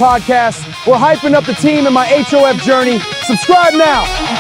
podcast. We're hyping up the team in my HOF journey. Subscribe now.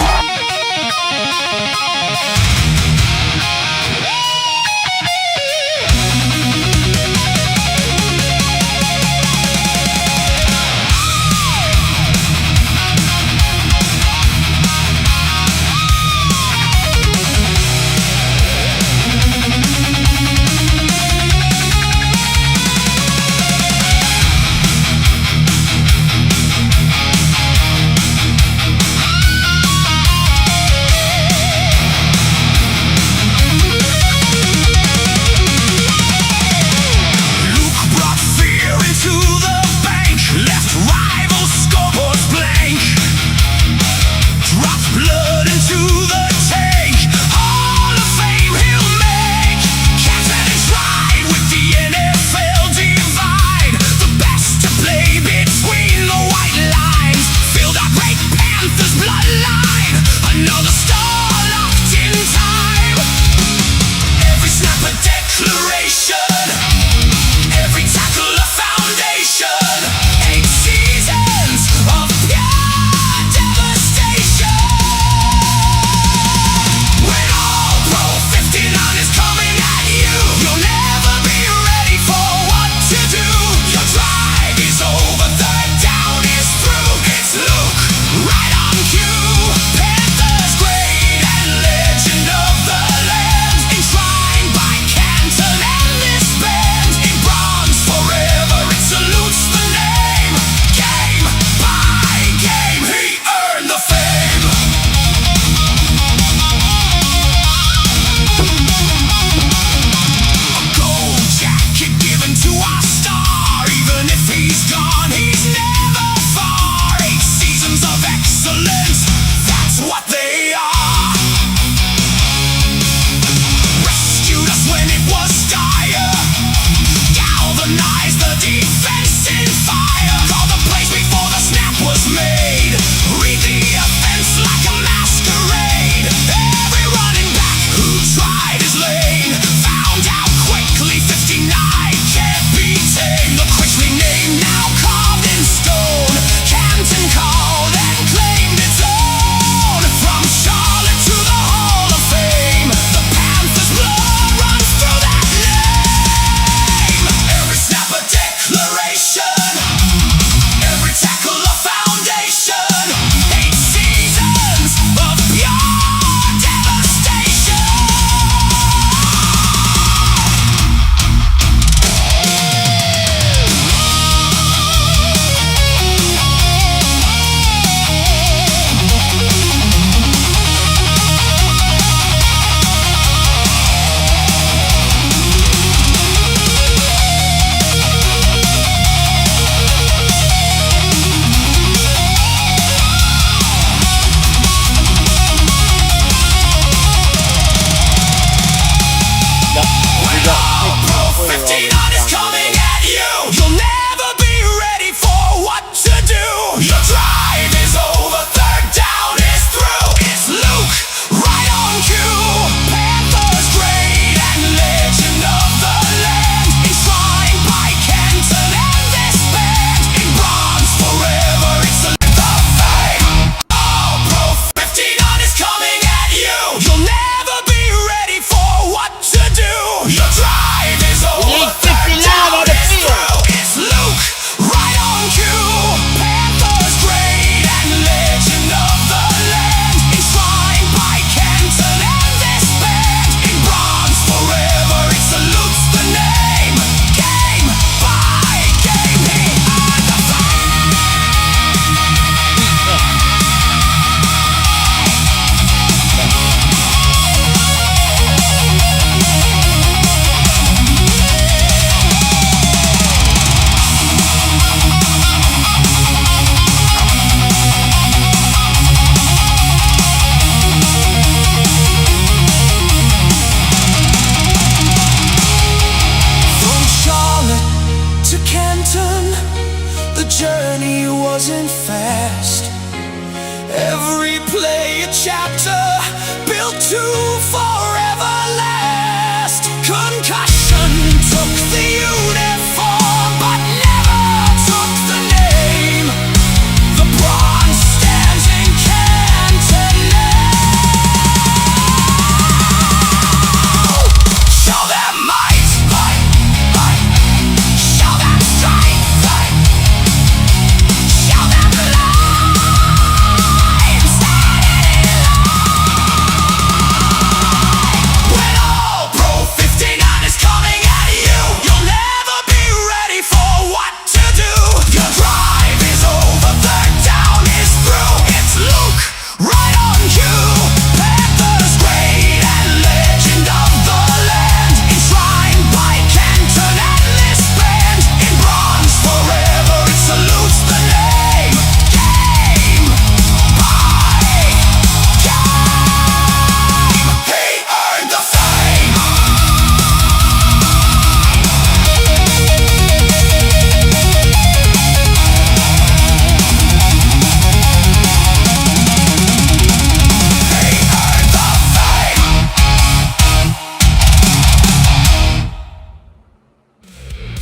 Concussion took the uniform, but never took the name.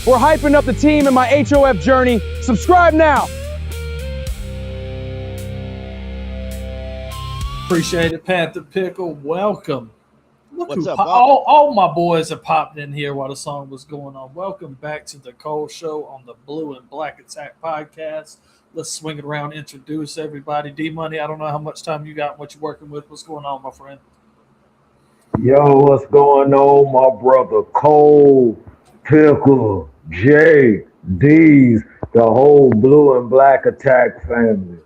We're hyping up the team in my HOF journey. Subscribe now. Appreciate it, Panther Pickle. Welcome. What's up, all my boys have popped in here while the song was going on. Welcome back to the Cole Show on the Blue and Black Attack podcast. Let's swing it around, introduce everybody. D-Money, I don't know how much time you got, what you're working with. What's going on, my friend? Yo, what's going on, my brother Cole, Pickle, Jay, D's, the whole Blue and Black Attack family.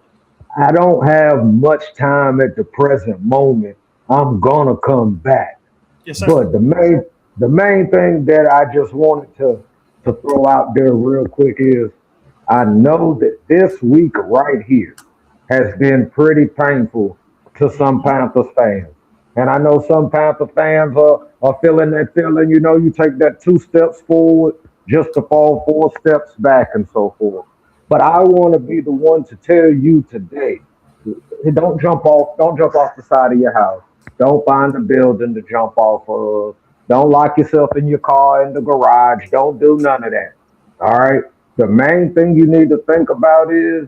I don't have much time at the present moment. I'm gonna come back. Yes, sir. But the main thing that I just wanted to throw out there real quick is I know that this week right here has been pretty painful to some Panthers fans. And I know some Panther fans are feeling that feeling, you know, you take that 2 steps forward just to fall 4 steps back and so forth. But I want to be the one to tell you today, don't jump off the side of your house. Don't find a building to jump off of. Don't lock yourself in your car in the garage. Don't do none of that. All right. The main thing you need to think about is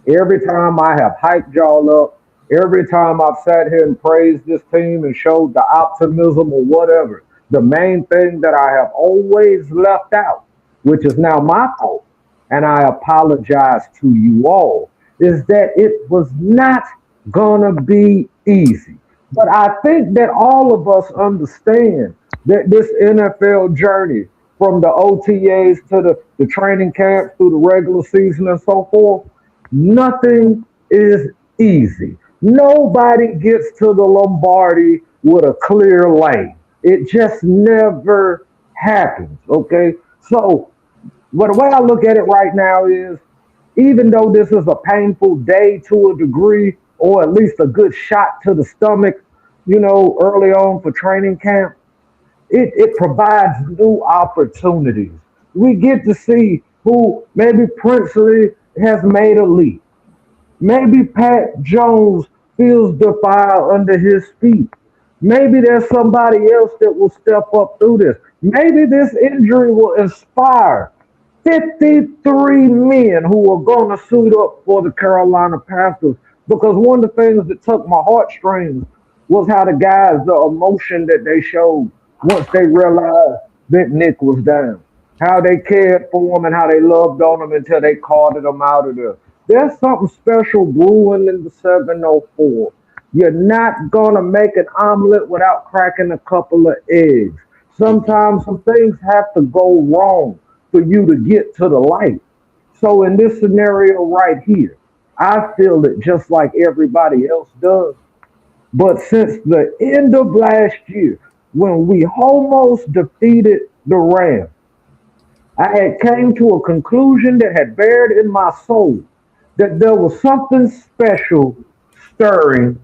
every time I have hyped y'all up, every time I've sat here and praised this team and showed the optimism or whatever, the main thing that I have always left out, which is now my fault, and I apologize to you all, is that it was not gonna be easy. But I think that all of us understand that this NFL journey, from the OTAs to the training camps through the regular season and so forth, nothing is easy. Nobody gets to the Lombardi with a clear lane. It just never happens, okay? So, but the way I look at it right now is, even though this is a painful day to a degree, or at least a good shot to the stomach, you know, early on for training camp, it provides new opportunities. We get to see who maybe Princely has made a leap. Maybe Pat Jones feels the fire under his feet. Maybe there's somebody else that will step up through this. Maybe this injury will inspire 53 men who are going to suit up for the Carolina Panthers. Because one of the things that took my heartstrings was how the guys, the emotion that they showed once they realized that Nic was down. How they cared for him and how they loved on him until they carted him out of there. There's something special brewing in the 704. You're not going to make an omelet without cracking a couple of eggs. Sometimes some things have to go wrong for you to get to the light. So in this scenario right here, I feel it just like everybody else does. But since the end of last year, when we almost defeated the Rams, I had came to a conclusion that had buried in my soul that there was something special stirring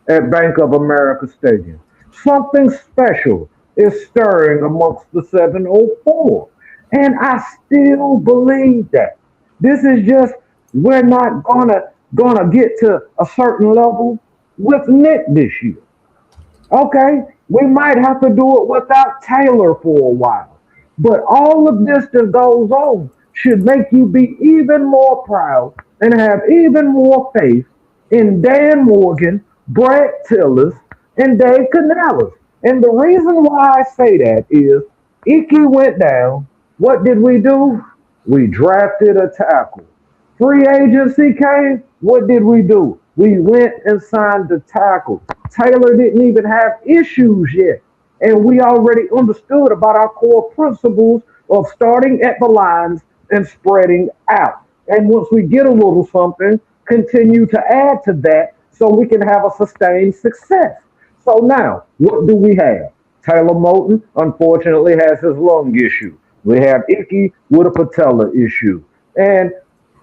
at Bank of America Stadium. Something special is stirring amongst the 704. And I still believe that. This is just, we're not gonna get to a certain level with Nic this year. Okay, we might have to do it without Taylor for a while. But all of this that goes on should make you be even more proud and have even more faith in Dan Morgan, Brad Tillers, and Dave Canales. And the reason why I say that is Ikem went down. What did we do? We drafted a tackle. Free agency came. What did we do? We went and signed the tackle. Taylor didn't even have issues yet. And we already understood about our core principles of starting at the lines and spreading out. And once we get a little something, continue to add to that so we can have a sustained success. So now, what do we have? Taylor Moton, unfortunately, has his lung issue. We have Ikem with a patella issue. And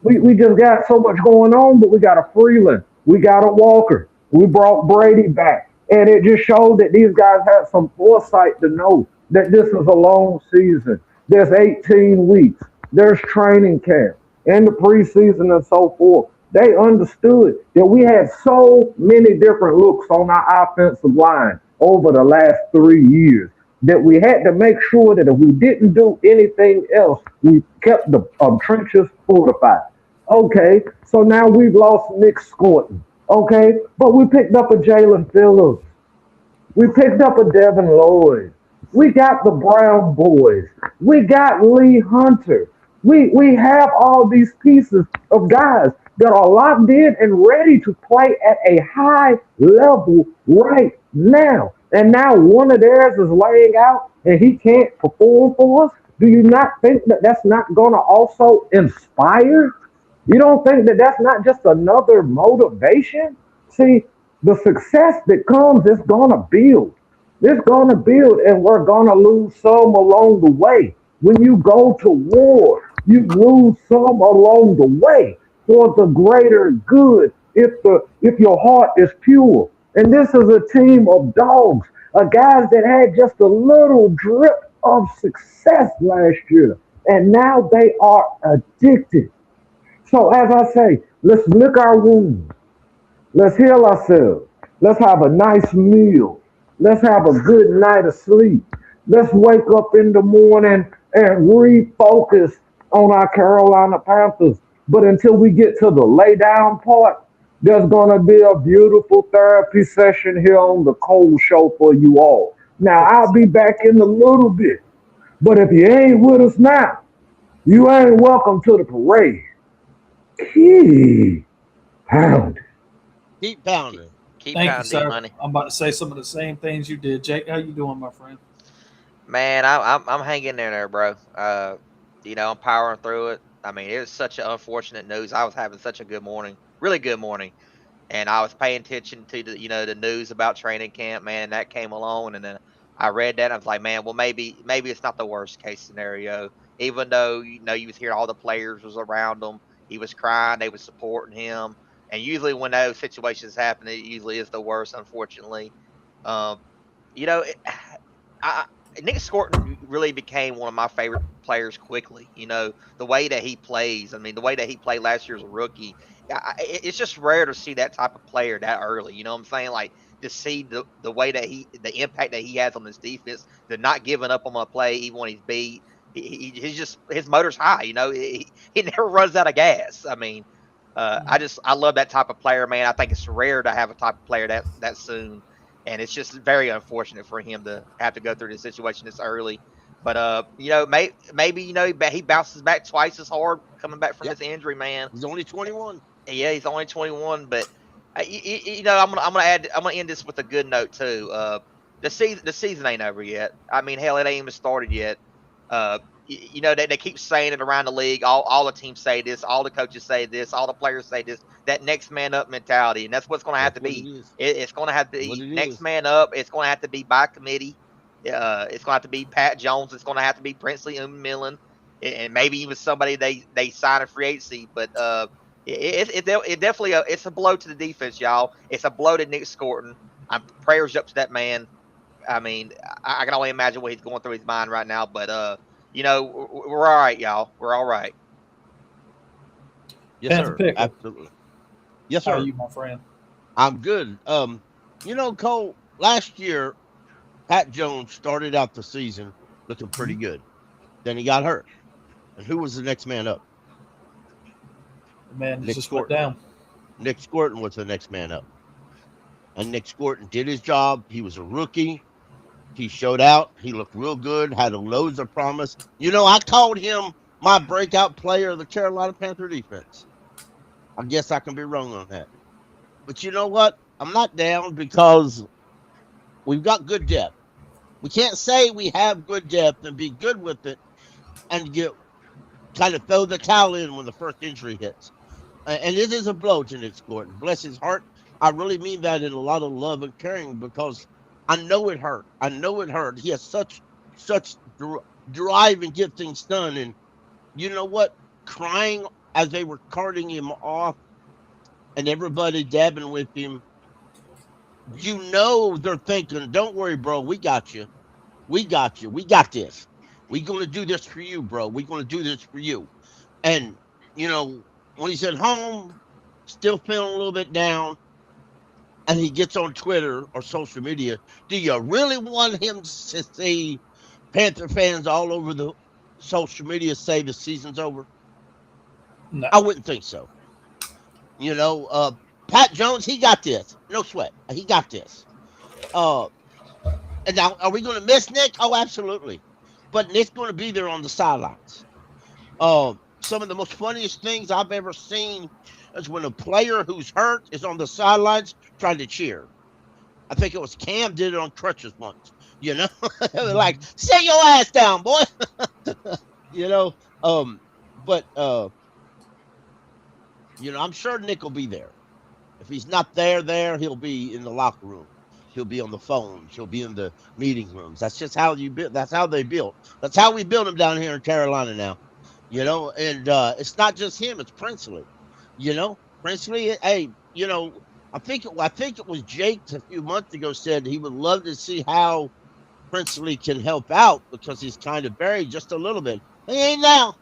we just got so much going on, but we got a Freeling. We got a Walker. We brought Brady back. And it just showed that these guys had some foresight to know that this is a long season. There's 18 weeks. There's training camp and the preseason and so forth. They understood that we had so many different looks on our offensive line over the last 3 years. that we had to make sure that if we didn't do anything else, we kept the trenches fortified. Okay, so now we've lost Nic Scourton. Okay, but we picked up a Jalen Phillips. We picked up a Devin Lloyd. We got the Brown boys. We got Lee Hunter. We have all these pieces of guys that are locked in and ready to play at a high level right now. And now one of theirs is laying out and he can't perform for us. Do you not think that that's not going to also inspire? You don't think that that's not just another motivation? See, the success that comes is going to build. It's going to build, and we're going to lose some along the way. When you go to war, you lose some along the way for the greater good if your heart is pure. And this is a team of dogs, guys that had just a little drip of success last year, and now they are addicted. So as I say, let's lick our wounds. Let's heal ourselves. Let's have a nice meal. Let's have a good night of sleep. Let's wake up in the morning and refocus on our Carolina Panthers. But until we get to the lay down part, there's going to be a beautiful therapy session here on the Cole Show for you all. Now, I'll be back in a little bit. But if you ain't with us now, you ain't welcome to the parade. Key pound. Keep pounding. Keep Thank you, pounding, sir. money. I'm about to say some of the same things you did. Jake, how you doing, my friend? Man, I'm hanging in there, bro. I'm powering through it. I mean, it was such an unfortunate news. I was having such a good morning, really good morning, and I was paying attention to the news about training camp. Man, that came along, and then I read that. And I was like, man, well, maybe it's not the worst case scenario. Even though you was hearing all the players was around him, he was crying, they was supporting him, and usually when those situations happen, it usually is the worst, unfortunately. Um, you know, it, I Nick Scourton really became one of my favorite players quickly. The way that he plays. I mean, the way that he played last year as a rookie. It's just rare to see that type of player that early. You know what I'm saying? Like to see the way that the impact that he has on his defense, the not giving up on a play even when he's beat. He's just his motor's high. He never runs out of gas. I mean, I love that type of player, man. I think it's rare to have a type of player that soon, and it's just very unfortunate for him to have to go through this situation this early. But maybe he bounces back twice as hard coming back from Yep. this injury, man. He's only 21. Yeah, he's only 21, but I'm gonna end this with a good note too. The season ain't over yet. I mean, hell, it ain't even started yet. They keep saying it around the league. All the teams say this, all the coaches say this, all the players say this. That next man up mentality, and that's what's going to have That's to what it be. is. It's going to have to What be it next is. man up. It's going to have to be by committee. It's going to have to be Pat Jones. It's going to have to be Princely Millen, and maybe even somebody they sign a free agency. But it definitely it's a blow to the defense, y'all. It's a blow to Nic Scourton. I'm prayers up to that man. I mean, I can only imagine what he's going through his mind right now. But we're all right, y'all. We're all right. Yes, Panther sir. Picker, Absolutely. Yes, how are sir. you, my friend? I'm good. Cole, last year, Pat Jones started out the season looking pretty good. Then he got hurt. And who was the next man up? The man Nic just went Scourton. down. Nic Scourton was the next man up. And Nic Scourton did his job. He was a rookie. He showed out. He looked real good, had loads of promise. I called him my breakout player of the Carolina Panther defense. I guess I can be wrong on that. But you know what? I'm not down because we've got good depth. We can't say we have good depth and be good with it and get kind of throw the towel in when the first injury hits. And it is a blow to Nic Scourton. Bless his heart. I really mean that in a lot of love and caring because I know it hurt. I know it hurt. He has such drive and get things done. And you know what? Crying as they were carting him off and everybody dabbing with him, they're thinking, don't worry, bro. We got you. We got you. We got this. We're going to do this for you, bro. We're going to do this for you. And, when he's at home, still feeling a little bit down, and he gets on Twitter or social media, do you really want him to see Panther fans all over the social media say the season's over? No. I wouldn't think so. Pat Jones, he got this. No sweat. He got this. And now, are we going to miss Nic? Oh, absolutely. But Nic's going to be there on the sidelines. Some of the most funniest things I've ever seen is when a player who's hurt is on the sidelines trying to cheer. I think it was Cam did it on crutches once. Like, sit your ass down, boy. But I'm sure Nic will be there. If he's not there, he'll be in the locker room. He'll be on the phones. He'll be in the meeting rooms. That's just how you build. That's how they build. That's how we build them down here in Carolina now. And it's not just him. It's Princely. Princely. Hey, I think it was Jake a few months ago said he would love to see how Princely can help out because he's kind of buried just a little bit. He ain't now.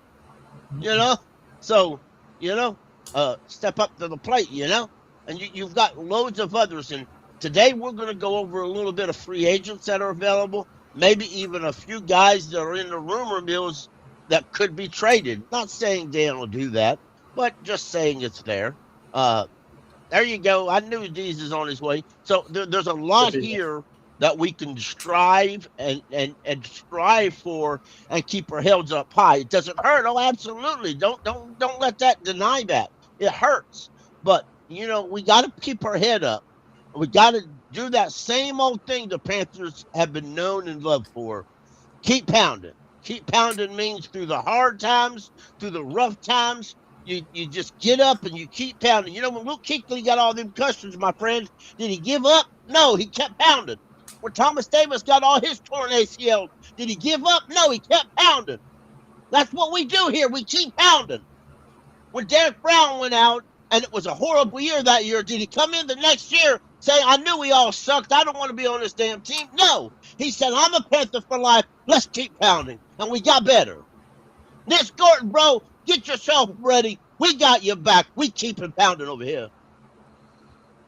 So step up to the plate. And you've got loads of others. And today we're going to go over a little bit of free agents that are available, maybe even a few guys that are in the rumor mills that could be traded. Not saying Dan will do that, but just saying it's there. There you go. I knew Deez is on his way. So there's a lot here that we can strive and strive for and keep our heads up high. It doesn't hurt. Oh, absolutely. Don't let that deny that. It hurts. But we got to keep our head up. We got to do that same old thing the Panthers have been known and loved for. Keep pounding. Keep pounding means through the hard times, through the rough times, you just get up and you keep pounding. When Luke Kuechly got all them questions, my friend, did he give up? No, he kept pounding. When Thomas Davis got all his torn ACL, did he give up? No, he kept pounding. That's what we do here. We keep pounding. When Derek Brown went out, and it was a horrible year that year, did he come in the next year say, I knew we all sucked, I don't want to be on this damn team? No. He said, I'm a Panther for life. Let's keep pounding. And we got better. Nic Scourton, bro, get yourself ready. We got your back. We keep pounding over here.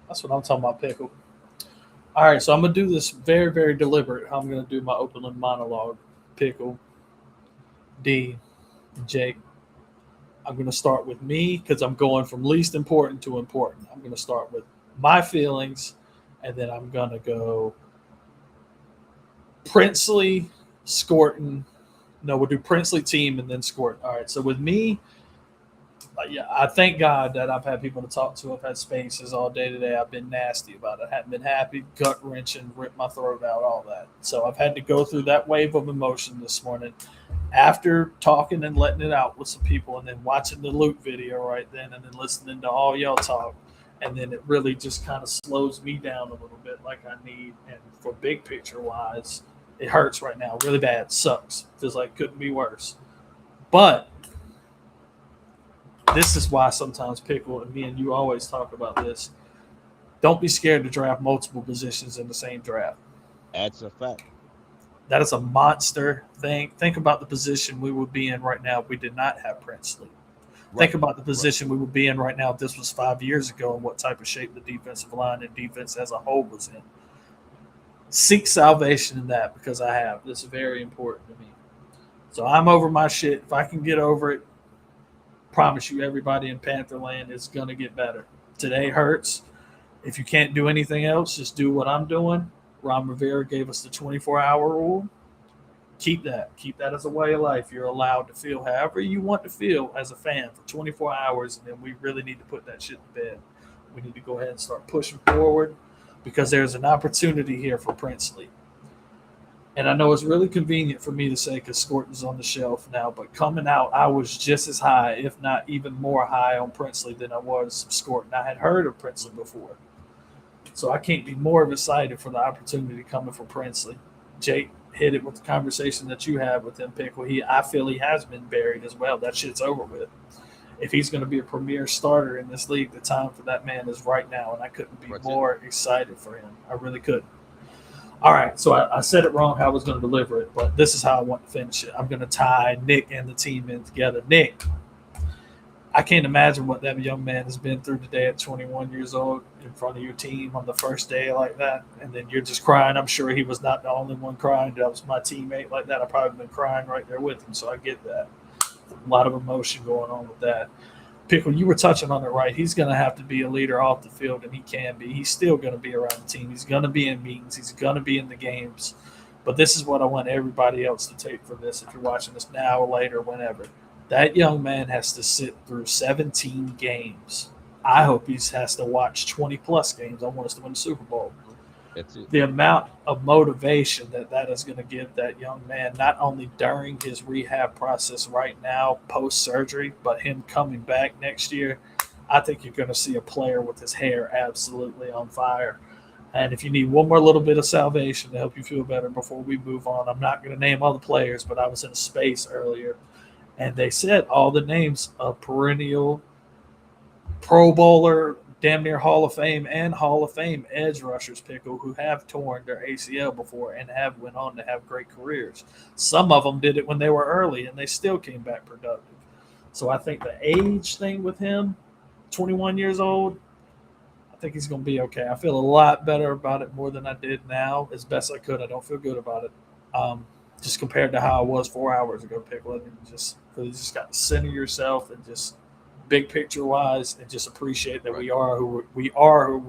That's what I'm talking about, Pickle. All right, so I'm going to do this very, very deliberate. How I'm going to do my opening monologue. Pickle, D, Jake. I'm going to start with me because I'm going from least important to important. I'm going to start with my feelings, and then I'm going to go Princely, Scourton. No, we'll do Princely team and then Scourton. All right, so with me, I thank God that I've had people to talk to. I've had spaces all day today. I've been nasty about it. I haven't been happy, gut-wrenching, ripped my throat out, all that. So I've had to go through that wave of emotion this morning. After talking and letting it out with some people and then watching the Luke video right then and then listening to all y'all talk, and then it really just kind of slows me down a little bit like I need. And for big picture wise, it hurts right now really bad. Sucks. Feels like it couldn't be worse. But this is why sometimes Pickle and me and you always talk about this. Don't be scared to draft multiple positions in the same draft. That's a fact. That is a monster thing. Think about the position we would be in right now if we did not have Princely. Right. Think about the position we would be in right now if this was 5 years ago and what type of shape the defensive line and defense as a whole was in. Seek salvation in that because I have. This is very important to me. So I'm over my shit. If I can get over it, promise you everybody in Pantherland is going to get better. Today hurts. If you can't do anything else, just do what I'm doing. Ron Rivera gave us the 24-hour rule. Keep that. Keep that as a way of life. You're allowed to feel however you want to feel as a fan for 24 hours, and then we really need to put that shit to bed. We need to go ahead and start pushing forward because there's an opportunity here for Princely. And I know it's really convenient for me to say because Scourton's on the shelf now, but coming out, I was just as high, if not even more high on Princely than I was Scourton. I had heard of Princely before. So I can't be more excited for the opportunity coming from Princely. Jake hit it with the conversation that you had with him, Pickle. I feel he has been buried as well. That shit's over with. If he's going to be a premier starter in this league, the time for that man is right now, and I couldn't be more excited for him. I really couldn't. All right, so I said it wrong how I was going to deliver it, but this is how I want to finish it. I'm going to tie Nic and the team in together. Nic, I can't imagine what that young man has been through today at 21 years old in front of your team on the first day like that. And then you're just crying. I'm sure he was not the only one crying. That was my teammate like that. I probably been crying right there with him. So I get that. A lot of emotion going on with that. Pickle, you were touching on it right. He's going to have to be a leader off the field, and he can be. He's still going to be around the team. He's going to be in meetings. He's going to be in the games. But this is what I want everybody else to take from this if you're watching this now or later, whenever. That young man has to sit through 17 games. I hope he has to watch 20-plus games. I want us to win the Super Bowl. That's it. The amount of motivation that is going to give that young man, not only during his rehab process right now, post-surgery, but him coming back next year, I think you're going to see a player with his hair absolutely on fire. And if you need one more little bit of salvation to help you feel better before we move on, I'm not going to name all the players, but I was in a space earlier, and they said all the names of perennial Pro Bowler, damn near Hall of Fame and Hall of Fame edge rushers, Pickle, who have torn their ACL before and have went on to have great careers. Some of them did it when they were early, and they still came back productive. So I think the age thing with him, 21 years old, I think he's going to be okay. I feel a lot better about it more than I did now. As best I could, I don't feel good about it. Just compared to how I was 4 hours ago, Pickle. I mean, you just got to center yourself and just big picture wise, and just appreciate that we are who we are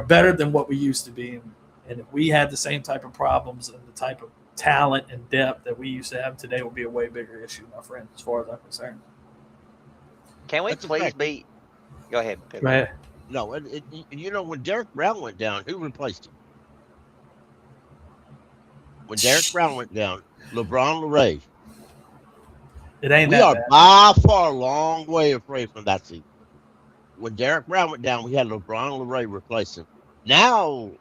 better than what we used to be. And if we had the same type of problems and the type of talent and depth that we used to have today, would be a way bigger issue, my friend, as far as I'm concerned. Can we please be? Go ahead. Go ahead. No, when Derek Brown went down, who replaced him? When Derek Brown went down, LeBron Larray. It ain't we that are bad. by far a long way away from that season. When Derek Brown went down, we had LeBron Larray replace him. Now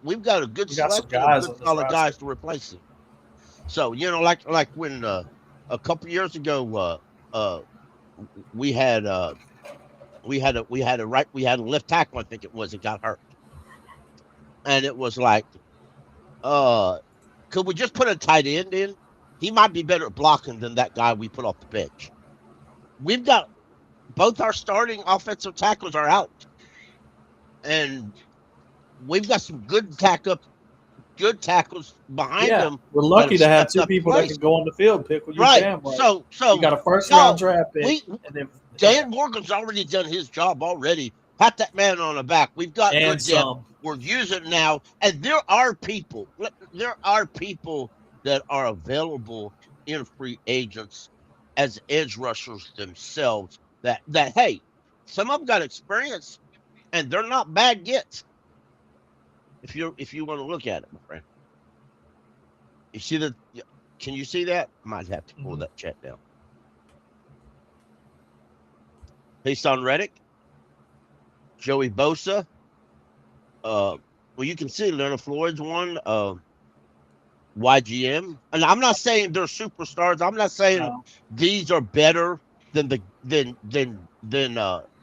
we've got a good selection of good solid guys to replace him. So like when a couple years ago, we had a left tackle, I think it was, it got hurt, and it was like, could we just put a tight end in? He might be better at blocking than that guy we put off the bench. We've got both our starting offensive tackles are out, and we've got some good tackles behind them. We're lucky to have two people that can go on the field, Pickle. Right. So you got a first round draft pick. Dan Morgan's already done his job already. Pat that man on the back. We've got good depth. We're using it now, and there are people that are available in free agents as edge rushers themselves that hey, some of them got experience and they're not bad gets. If you want to look at it, my friend. You see that? Can you see that? Might have to pull that chat down. Hassan Reddick, Joey Bosa. Well, you can see Leonard Floyd's one. YGM, and I'm not saying they're superstars. I'm not saying these are better than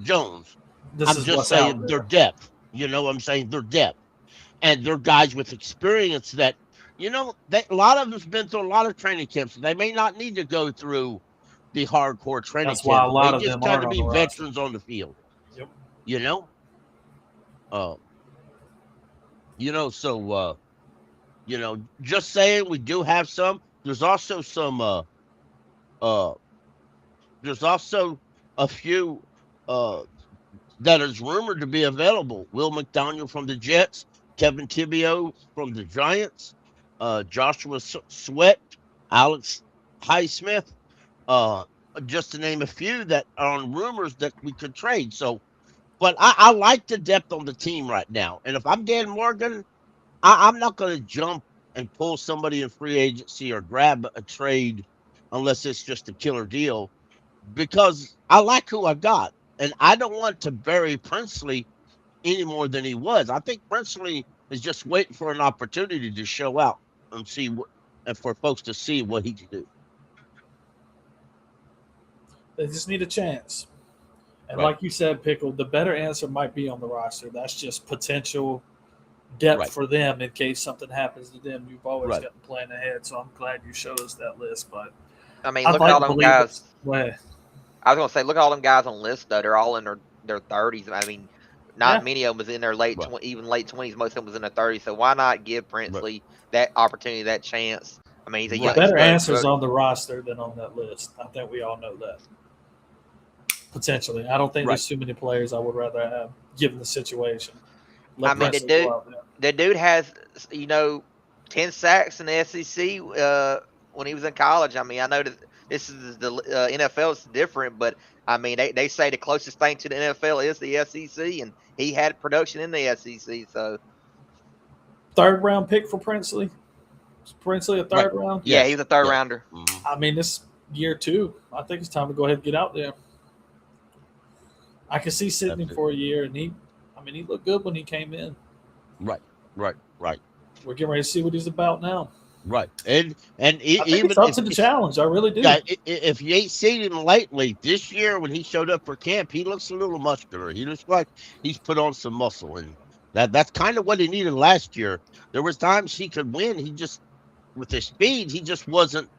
Jones. I'm just saying their depth. I'm saying their depth, and they're guys with experience that a lot of them's been through a lot of training camps. They may not need to go through the hardcore training camp. Why a lot they of just them kind of be veterans roster on the field. Yep. So just saying we do have some. There's also some. There's also a few that is rumored to be available. Will McDaniel from the Jets, Kevin Tibio from the Giants, Joshua Sweat, Alex Highsmith, just to name a few that are on rumors that we could trade. So, but I like the depth on the team right now. And if I'm Dan Morgan, I'm not going to jump and pull somebody in free agency or grab a trade unless it's just a killer deal, because I like who I got. And I don't want to bury Princely any more than he was. I think Princely is just waiting for an opportunity to show out and see and for folks to see what he can do. They just need a chance. And like you said, Pickle, the better answer might be on the roster. That's just potential depth for them in case something happens to them. You've always got to plan ahead, so I'm glad you showed us that list. But I mean, look at all them guys. I was gonna say, look at all them guys on the list though. They're all in their 30s. I mean, not Yeah. many of them was in their late Right. even late 20s. Most of them was in their 30s. So why not give Princely that opportunity, that chance? I mean, he's a The young, better he's answers on the roster than on that list. I think we all know that. Potentially, I don't think there's too many players I would rather have given the situation. I mean, the dude has 10 sacks in the SEC when he was in college. I mean, I know that this is the NFL is different, but I mean, they say the closest thing to the NFL is the SEC, and he had production in the SEC. So, third round pick for Princely. Is Princely a third round? Yeah, he was a third rounder. I mean, this year 2, I think it's time to go ahead and get out there. I can see sitting him for a year, and he looked good when he came in. Right. We're getting ready to see what he's about now. Right, and I think even it's up to the challenge. I really do. Yeah, if you ain't seen him lately, this year when he showed up for camp, he looks a little muscular. He looks like he's put on some muscle, and that's kind of what he needed last year. There was times he could win. He just, with his speed, he just wasn't.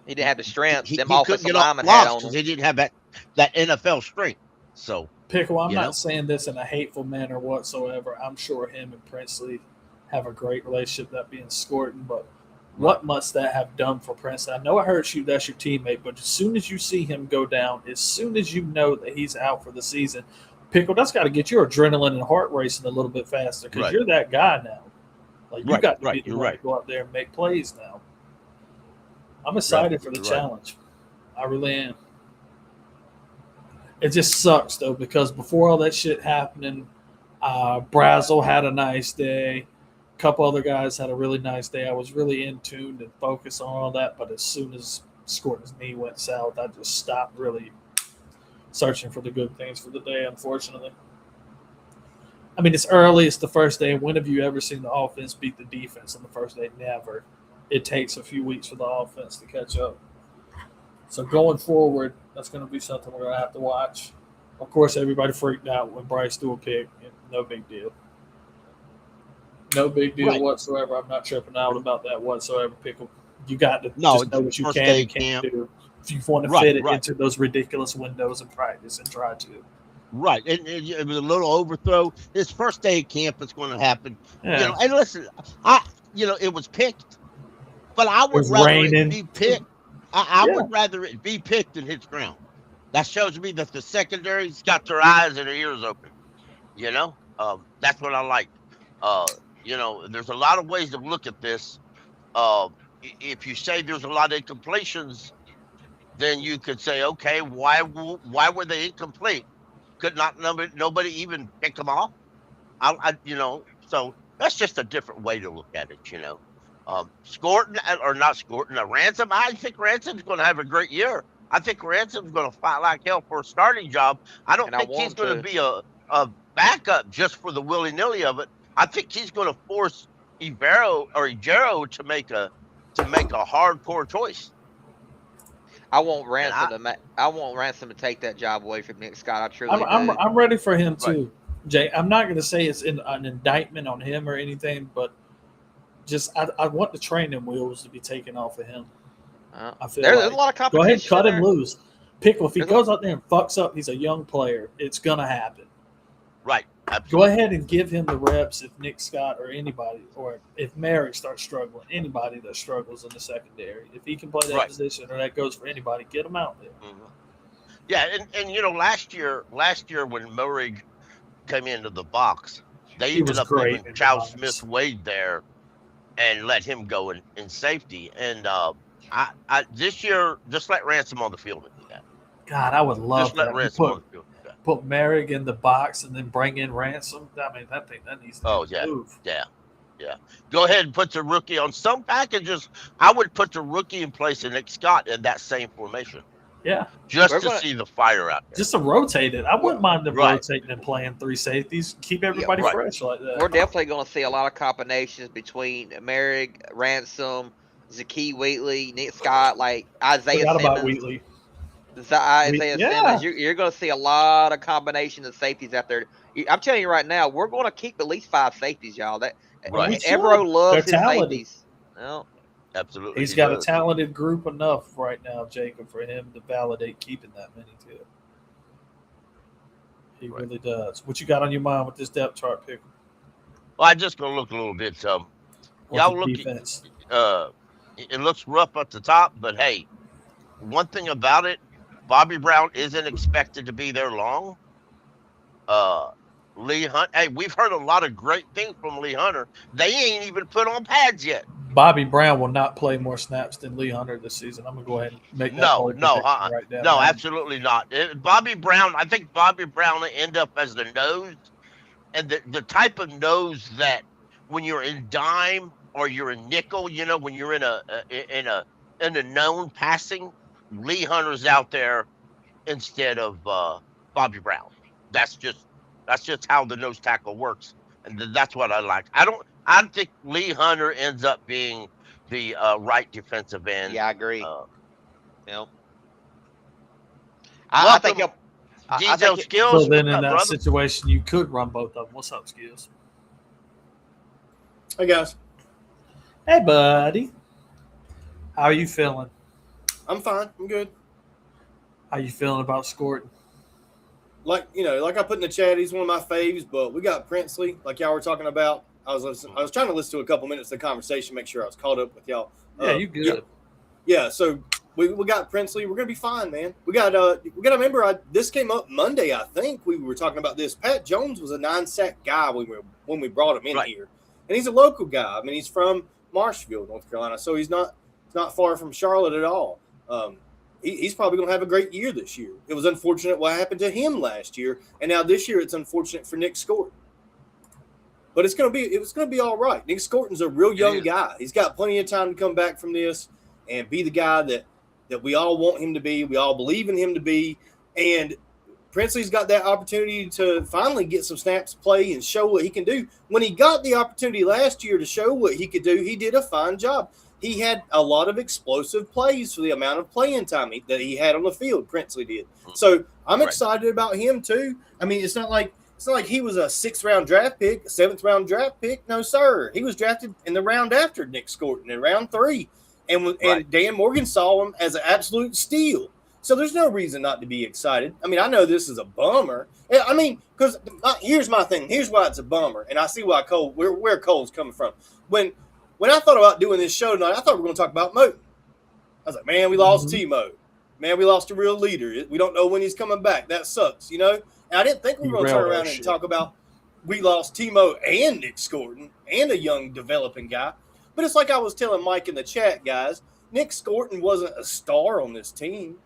He didn't have the strength. He Them couldn't get off blocks because he didn't have that NFL strength. So, Pickle, I'm not saying this in a hateful manner whatsoever. I'm sure him and Princely have a great relationship, that being Scourton, but what must that have done for Princely? I know it hurts you, that's your teammate, but as soon as you see him go down, as soon as you know that he's out for the season, Pickle, that's got to get your adrenaline and heart racing a little bit faster because you're that guy now. Like, you got to be the one to go out there and make plays now. I'm excited for the challenge. I really am. It just sucks, though, because before all that shit happening, Brazel had a nice day. A couple other guys had a really nice day. I was really in tune and focused on all that, but as soon as Scourton's knee went south, I just stopped really searching for the good things for the day, unfortunately. I mean, it's early. It's the first day. When have you ever seen the offense beat the defense on the first day? Never. It takes a few weeks for the offense to catch up. So going forward, that's going to be something we're going to have to watch. Of course, everybody freaked out when Bryce threw a pick. No big deal. No big deal whatsoever. I'm not tripping out about that whatsoever, Pickle. You got to just know what you can and can't do. If you want to fit it into those ridiculous windows in practice and try to. Right. And it was a little overthrow. His first day of camp is going to happen. Yeah. And listen, it was picked, but I would rather it be picked. I would rather it be picked than hit the ground. That shows me that the secondary's got their eyes and their ears open. That's what I like. There's a lot of ways to look at this. If you say there's a lot of incompletions, then you could say, okay, why were they incomplete? Could nobody even pick them off? So that's just a different way to look at it. Scourton or not Scourton, Ransom. I think Ransom's going to have a great year. I think Ransom's going to fight like hell for a starting job. I don't think he's going to be a backup just for the willy-nilly of it. I think he's going to force Ejero to make a hardcore choice. I want Ransom to take that job away from Nic Scott. I truly do. I'm ready for him too, Jay. I'm not going to say it's an indictment on him or anything, but just I want the training wheels to be taken off of him. I feel there's a lot of competition. Go ahead, cut him loose. Pickle. If he goes out there and fucks up, he's a young player. It's going to happen. Right. Absolutely. Go ahead and give him the reps if Nic Scott or anybody, or if Mary starts struggling, anybody that struggles in the secondary. If he can play that position or that goes for anybody, get him out there. Mm-hmm. Yeah, and last year when Murray came into the box, they ended up leaving Charles Smith Wade there and let him go in safety. And I this year, just let Ransom on the field and do that. God, I would love just let Ransom on the field. Put Merrick in the box and then bring in Ransom. I mean, that needs to move. Yeah. Go ahead and put the rookie on some packages. I would put the rookie in place of Nic Scott in that same formation. Yeah. Just to see the fire out there. Just to rotate it. I wouldn't mind them rotating and playing 3 safeties. Keep everybody fresh like that. We're definitely going to see a lot of combinations between Merrick, Ransom, Zakie Wheatley, Nic Scott, like Isaiah Simmons. About Wheatley. Isaiah Simmons. You're going to see a lot of combinations of safeties out there. I'm telling you right now, we're going to keep at least 5 safeties, y'all. Evero loves his safeties. Well, Absolutely. He's he got a does. talented group enough right now, Jacob, for him to validate keeping that many too. He Right. really does. What you got on your mind with this depth chart pick? Well, I just gonna look a little bit. With the Y'all look defense. at it looks rough at the top, but hey, one thing about it, Bobby Brown isn't expected to be there long. Uh, Lee Hunt. Hey, we've heard a lot of great things from Lee Hunter. They ain't even put on pads yet. Bobby Brown will not play more snaps than Lee Hunter this season. I'm gonna go ahead and make that No, bold no, prediction right now. no, absolutely not. Bobby Brown. I think Bobby Brown will end up as the nose, and the type of nose that when you're in dime or you're in nickel, when you're in a known passing, Lee Hunter's out there instead of Bobby Brown. That's just how the nose tackle works, and that's what I like. I think Lee Hunter ends up being the right defensive end. Yeah, I agree. Uh, I welcome, think Diesel it, Skills. So then, What's in up, that brother? situation, you could run both of them. What's up, Skills? Hey guys, Hey, buddy. How are you feeling? I'm fine. I'm good. How you feeling about Scourton? Like I put in the chat, he's one of my faves. But we got Princely, like y'all were talking about. I was trying to listen to a couple minutes of the conversation, make sure I was caught up with y'all. Yeah, you good. Yeah. So we got Princely. We're gonna be fine, man. We got to remember. This came up Monday, I think. We were talking about this. Pat Jones was a 9-sack guy when we brought him in here, and he's a local guy. I mean, he's from Marshville, North Carolina, so he's not far from Charlotte at all. He's probably going to have a great year this year. It was unfortunate what happened to him last year, and now this year it's unfortunate for Nic Scourton. But it's going to be all right. Nic Scourton's a real young guy. He's got plenty of time to come back from this and be the guy that we all want him to be. We all believe in him to be. And Princely's got that opportunity to finally get some snaps play and show what he can do. When he got the opportunity last year to show what he could do, he did a fine job. He had a lot of explosive plays for the amount of playing time that he had on the field. Princely did. So I'm excited about him too. I mean, it's not like he was a 6th-round draft pick, a 7th-round draft pick. No, sir. He was drafted in the round after Nic Scourton in round 3. And Dan Morgan saw him as an absolute steal. So there's no reason not to be excited. I mean, I know this is a bummer. I mean, because here's my thing. Here's why it's a bummer. And I see why where Cole's coming from. When I thought about doing this show tonight, I thought we were going to talk about Moton. I was like, man, we lost T-Mo. Man, we lost a real leader. We don't know when he's coming back. That sucks, And I didn't think we were going to turn around and talk about we lost T-Mo and Nic Scourton and a young developing guy. But it's like I was telling Mike in the chat, guys, Nic Scourton wasn't a star on this team.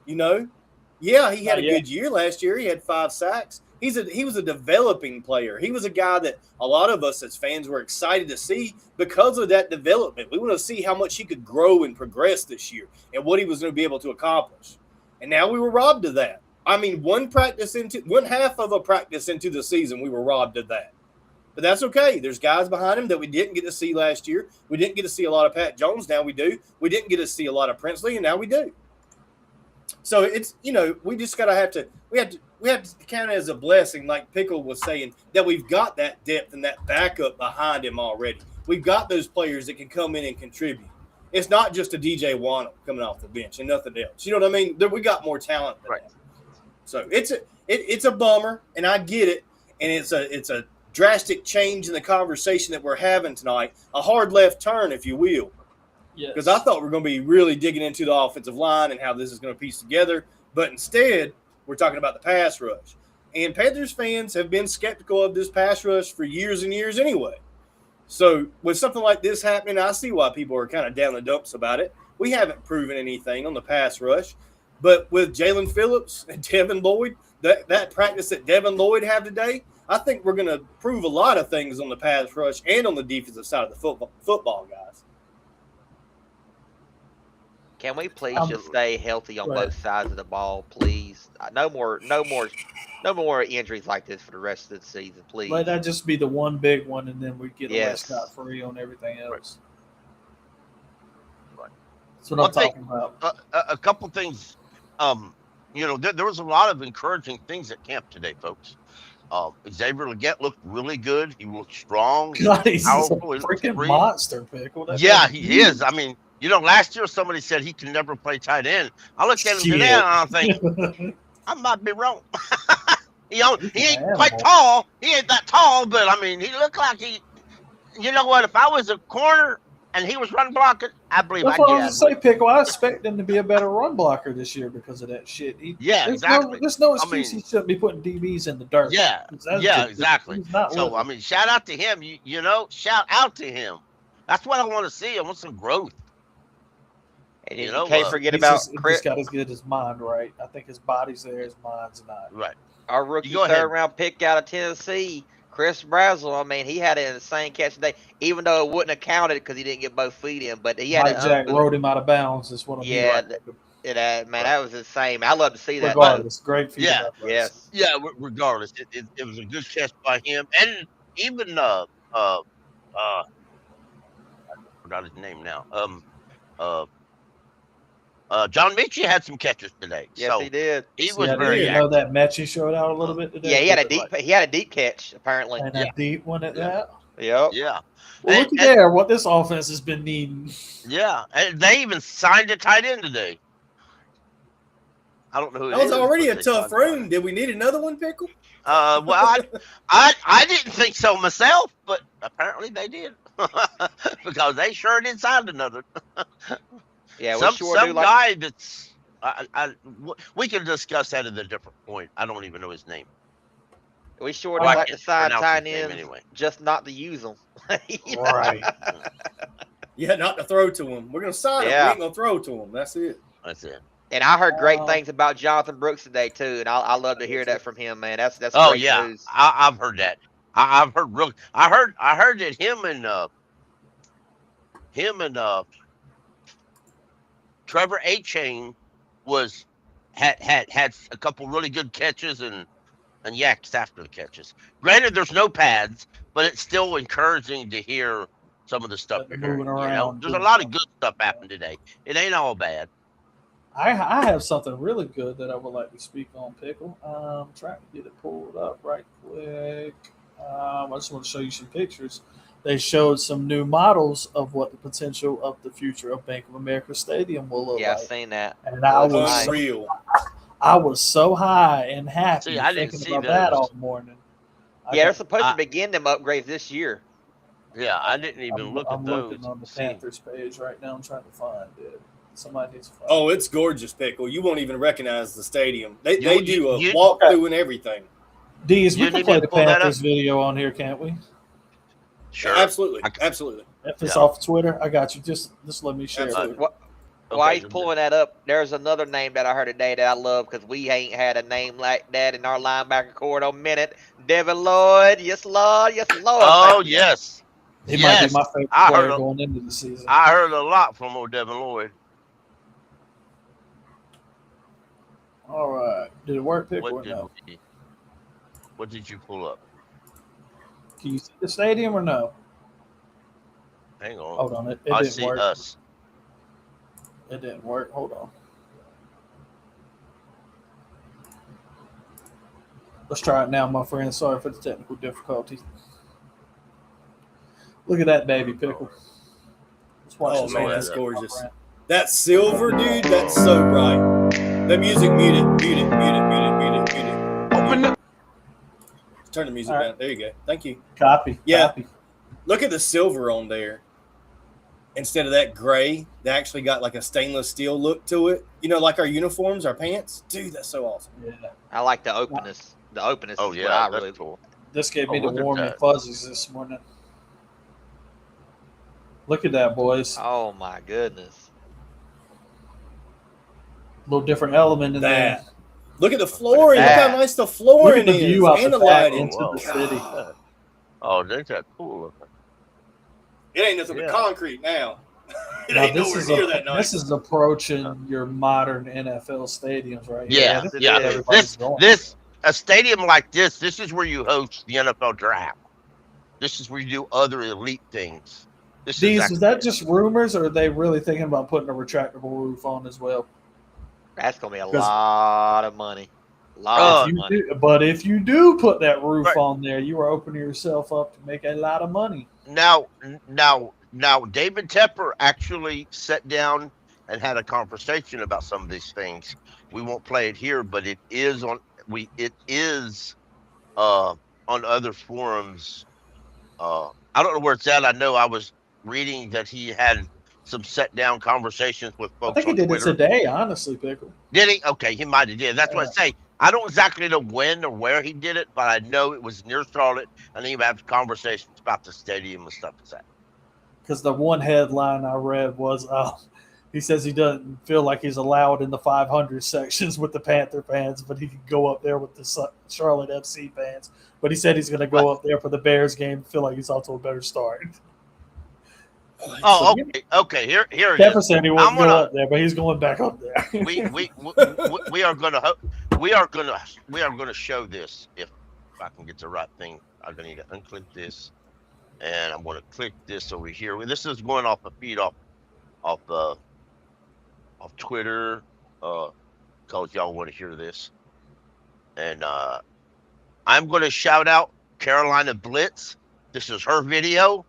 Yeah, he had a good year last year. He had 5 sacks. He was a developing player. He was a guy that a lot of us as fans were excited to see because of that development. We want to see how much he could grow and progress this year and what he was going to be able to accomplish. And now we were robbed of that. I mean, one half of a practice into the season, we were robbed of that. But that's okay. There's guys behind him that we didn't get to see last year. We didn't get to see a lot of Pat Jones. Now we do. We didn't get to see a lot of Princely, and now we do. So it's, we just we have to count it as a blessing, like Pickle was saying, that we've got that depth and that backup behind him already. We've got those players that can come in and contribute. It's not just a DJ Wannell coming off the bench and nothing else. You know what I mean? We got more talent than that. So it's a bummer, and I get it, and it's a drastic change in the conversation that we're having tonight, a hard left turn, if you will. Because I thought we were going to be really digging into the offensive line and how this is going to piece together. But instead, we're talking about the pass rush. And Panthers fans have been skeptical of this pass rush for years and years anyway. So with something like this happening, I see why people are kind of down the dumps about it. We haven't proven anything on the pass rush. But with Jalen Phillips and Devin Lloyd, that practice that Devin Lloyd had today, I think we're going to prove a lot of things on the pass rush and on the defensive side of the football, guys. Can we please just stay healthy on both sides of the ball, please? No more injuries like this for the rest of the season, please. Let that just be the one big one, and then we get away scot-free on everything else. That's what I'm talking about. A couple things. There was a lot of encouraging things at camp today, folks. Xavier Legette looked really good. He looked strong. God, he's a powerful. He looked freaking free. monster, Pickle. That Yeah, thing's he huge. is. I mean, last year somebody said he can never play tight end. I looked at him today and I think I might be wrong. He ain't quite tall. He ain't that tall, but I mean, he looked like he. You know what? If I was a corner and he was run blocking, I believe That's I'd what I get was going to say, Pickle. I expect him to be a better run blocker this year because of that shit. Exactly. There's no excuse he shouldn't be putting DBs in the dirt. Exactly. He's not So, I mean, shout out to him. Shout out to him. That's what I want to see. I want some growth. And you can't forget he's about Chris. He's got to get his mind right. I think his body's there, his mind's not. Right. Our rookie third-round pick out of Tennessee, Chris Brazzell. I mean, he had an insane catch today, even though it wouldn't have counted because he didn't get both feet in. But he had Mike Jack rode him out of bounds. Is what I'm man, that was insane. I love to see that. Regardless, great feet. Yeah. Regardless, it was a good catch by him, and even I forgot his name now. John Mechie had some catches today. Yes, he did. He was very active. That Mechie showed out a little bit today. Yeah, he had a deep catch apparently. And a deep one at that. Yep. Yeah. Well, look there, what this offense has been needing. Yeah, and they even signed a tight end today. I don't know who. That was already a tough room. Did we need another one, Pickle? Well, I didn't think so myself, but apparently they did because they sure did sign another. Yeah, some guy that's. We can discuss that at a different point. I don't even know his name. We sure do like to sign tight ends, anyway. Just not to use them. Right. Yeah, not to throw to him. We're gonna sign him. We ain't gonna throw to him. That's it. And I heard great things about Jonathan Brooks today too, and I love to hear that from him, man. That's great news. I've heard that. I've heard real. I heard that him and Trevor A-Chain had a couple really good catches and yaks after the catches. Granted, there's no pads, but it's still encouraging to hear some of the stuff you're hearing. There's a lot of good stuff happened today. It ain't all bad. I have something really good that I would like to speak on, Pickle. I'm trying to get it pulled up right quick. I just want to show you some pictures. They showed some new models of what the potential of the future of Bank of America Stadium will look like. Yeah, I've seen that. And I was so high and happy thinking about that all morning. They're supposed to begin them upgrades this year. Yeah, I didn't even look at those. I'm looking on the Panthers page right now. I'm trying to find it. Somebody needs to find it. It's gorgeous, Pickle. You won't even recognize the stadium. They do a walkthrough and everything. Deez, we can play the Panthers video on here, can't we? Sure. Absolutely. If it's off Twitter, I got you. Just let me share it. While he's pulling that up, there's another name that I heard today that I love because we ain't had a name like that in our linebacker corps in a minute. Devin Lloyd. Yes, Lord. Yes, Lord. Oh, yes. He might be my favorite player going into the season. I heard a lot from old Devin Lloyd. All right. Did it work, Pickle, or no? What did you pull up? Can you see the stadium or no? Hang on. Hold on. It I didn't see work. Us. It didn't work. Hold on. Let's try it now, my friend. Sorry for the technical difficulties. Look at that baby, Pickle. Let's watch this. Man, that's gorgeous. That silver, dude, that's so bright. The music, mute it. Open up. Turn the music down. There you go. Thank you. Copy. Yeah. Copy. Look at the silver on there. Instead of that gray, they actually got like a stainless steel look to it. Like our uniforms, our pants. Dude, that's so awesome. Yeah. I like the openness. The openness is what I really cool. This gave me the warm and fuzzies this morning. Look at that, boys. Oh, my goodness. A little different element in there. Look at the flooring. Look how nice the flooring is. The view out and the lighting into the city. Oh, that's that cool. It ain't nothing but concrete now. This is approaching your modern NFL stadiums, right? Yeah. A stadium like this is where you host the NFL draft. This is where you do other elite things. Is that just rumors, or are they really thinking about putting a retractable roof on as well? That's gonna be a lot of money. Lot of money. But if you do put that roof Right. on there, you are opening yourself up to make a lot of money. Now, David Tepper actually sat down and had a conversation about some of these things. We won't play it here, but it is on other forums. I don't know where it's at. I know I was reading that he had some set down conversations with I folks think he on did Twitter. it today, honestly, Pickle. Did he? Okay, he might have did. That's what I say. I don't exactly know when or where he did it, but I know it was near Charlotte, and he had conversations about the stadium and stuff like that. Because the one headline I read was, he says he doesn't feel like he's allowed in the 500 sections with the Panther fans, but he could go up there with the Charlotte FC fans. But he said he's going to go up there for the Bears game. Feel like he's off to a better start. Oh, okay. Here it Tepper is. said he wouldn't go up there, but he's going back up there. we are gonna show this if I can get the right thing. I'm gonna need to unclick this, and I'm gonna click this over here. This is going off a feed off Twitter, cause y'all want to hear this, and I'm gonna shout out Carolina Blitz. This is her video,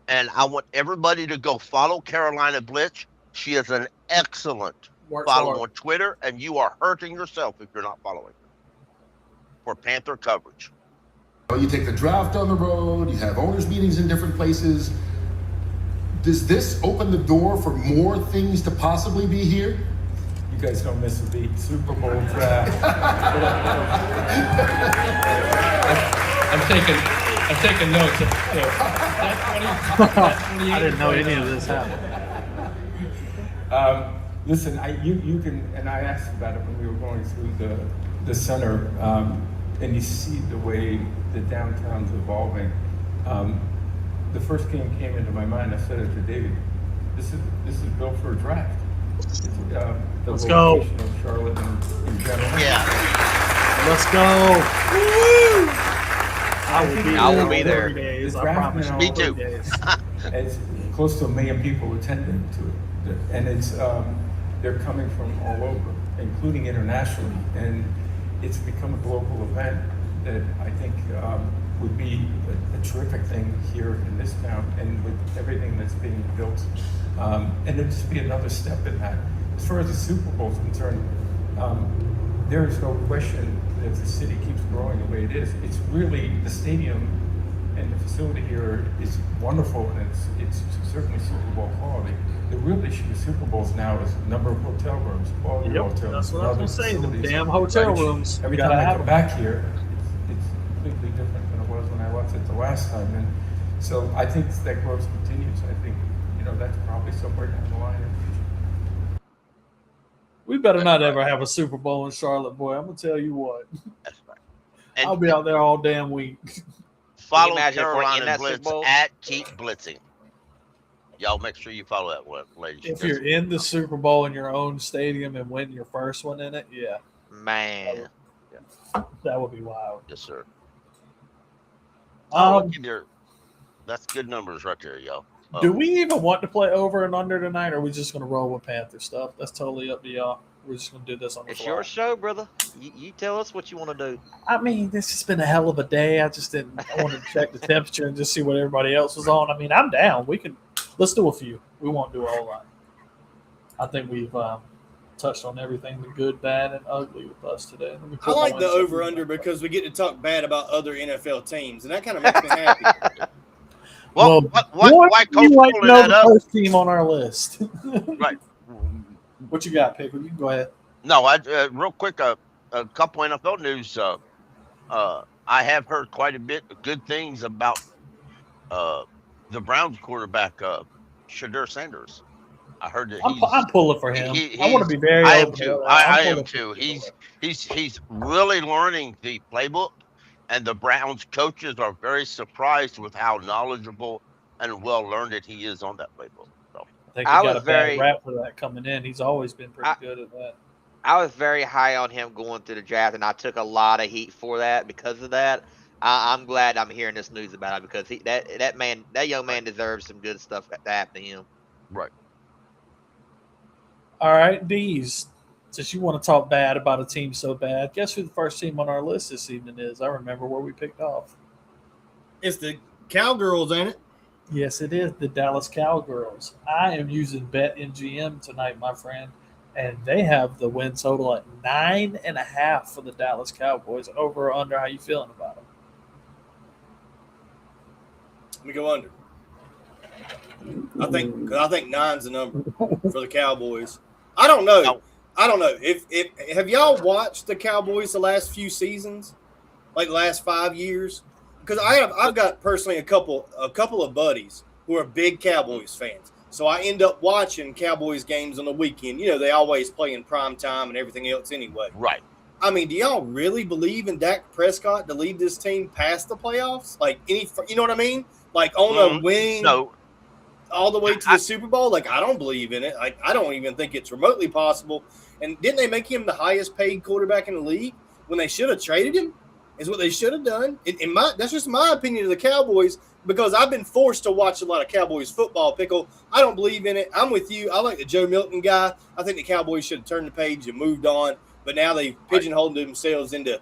and I want everybody to go follow Carolina Blitz. She is an excellent follow on Twitter, and you are hurting yourself if you're not following her for Panther coverage. You take the draft on the road, you have owners meetings in different places. Does this open the door for more things to possibly be here? You guys don't miss a beat. Super Bowl draft. I'm taking notes. I didn't know any of this happened. Listen, you can, and I asked about it when we were going through the center, and you see the way the downtown's evolving. The first game came into my mind. I said it to David. This is built for a draft. It's, the Let's go. Of Charlotte in general. Yeah. Let's go. Woo! I will be there. Days, The I draft promise. now- Me too. It's close to 1 million people attending to it, and it's they're coming from all over, including internationally, and it's become a global event that I think would be a terrific thing here in this town, and with everything that's being built, and it'd just be another step in that. As far as the Super Bowl is concerned, there is no question that if the city keeps growing the way it is, it's really the stadium and the facility here is wonderful, and it's certainly Super Bowl quality. The real issue with Super Bowls now is the number of hotel rooms, quality of hotels. That's what I was going to say. The facilities. damn hotel Right. rooms. Every Gotta time I have come them. back here, it's completely different than it was when I watched it the last time. And so I think that growth continues. I think, that's probably somewhere down the line in the future. We better not ever have a Super Bowl in Charlotte, boy. I'm going to tell you what. That's right. And I'll be out there all damn week. follow imagine if we're in Carolina that Super Blitz Bowl? at Keep Blitzing. Y'all make sure you follow that one, ladies. If you're in the Super Bowl in your own stadium and win your first one in it, yeah, Man. that would be wild. Yes, sir. Um, Look at there. That's good numbers right there, y'all. do we even want to play over and under tonight, or are we just going to roll with Panther stuff? That's totally up to y'all. We're just going to do this on the It's fly. your show, brother. You tell us what you want to do. I mean, this has been a hell of a day. I wanted to check the temperature and just see what everybody else was on. I mean, I'm down. Let's do a few. We won't do a whole lot. I think we've touched on everything, the good, bad, and ugly with us today. Let me I put like my the ones up. over-under because we get to talk bad about other NFL teams, and that kind of makes me happy. Well, boy, why Coach you like pulling know that the up? first team on our list. Right. What you got, Pickle? You can go ahead. No, real quick, a couple NFL news. I have heard quite a bit of good things about the Browns quarterback, Shadur Sanders. I heard that I'm pulling for him. he- I want to be very. I am open too. about that. I I'm am pulling too. for He's really learning the playbook, and the Browns coaches are very surprised with how knowledgeable and well learned he is on that playbook. So I think I he got was a very- bad rap for that coming in. He's always been pretty good at that. I was very high on him going through the draft, and I took a lot of heat for that because of that. I'm glad I'm hearing this news about it because that young man deserves some good stuff to happen to him. right. All right, D's. Since you want to talk bad about a team so bad, guess who the first team on our list this evening is? I remember where we picked off. It's the Cowgirls, ain't it? Yes, it is the Dallas Cowgirls. I am using BetMGM tonight, my friend, and they have the win total at 9.5 for the Dallas Cowboys. Over or under? How you feeling about them? Let me go under. I think 9's the number for the Cowboys. I don't know. If have y'all watched the Cowboys the last few seasons, like the last 5 years? Because I've got personally a couple of buddies who are big Cowboys fans. So I end up watching Cowboys games on the weekend. You know, they always play in prime time and everything else anyway. Right. I mean, do y'all really believe in Dak Prescott to lead this team past the playoffs? Like you know what I mean? Like on a wing all the way to the Super Bowl? Like, I don't believe in it. Like, I don't even think it's remotely possible. And didn't they make him the highest paid quarterback in the league when they should have traded him? Is what they should have done. That's just my opinion of the Cowboys, because I've been forced to watch a lot of Cowboys football, Pickle. I don't believe in it. I'm with you. I like the Joe Milton guy. I think the Cowboys should have turned the page and moved on. But now they've pigeonholed themselves into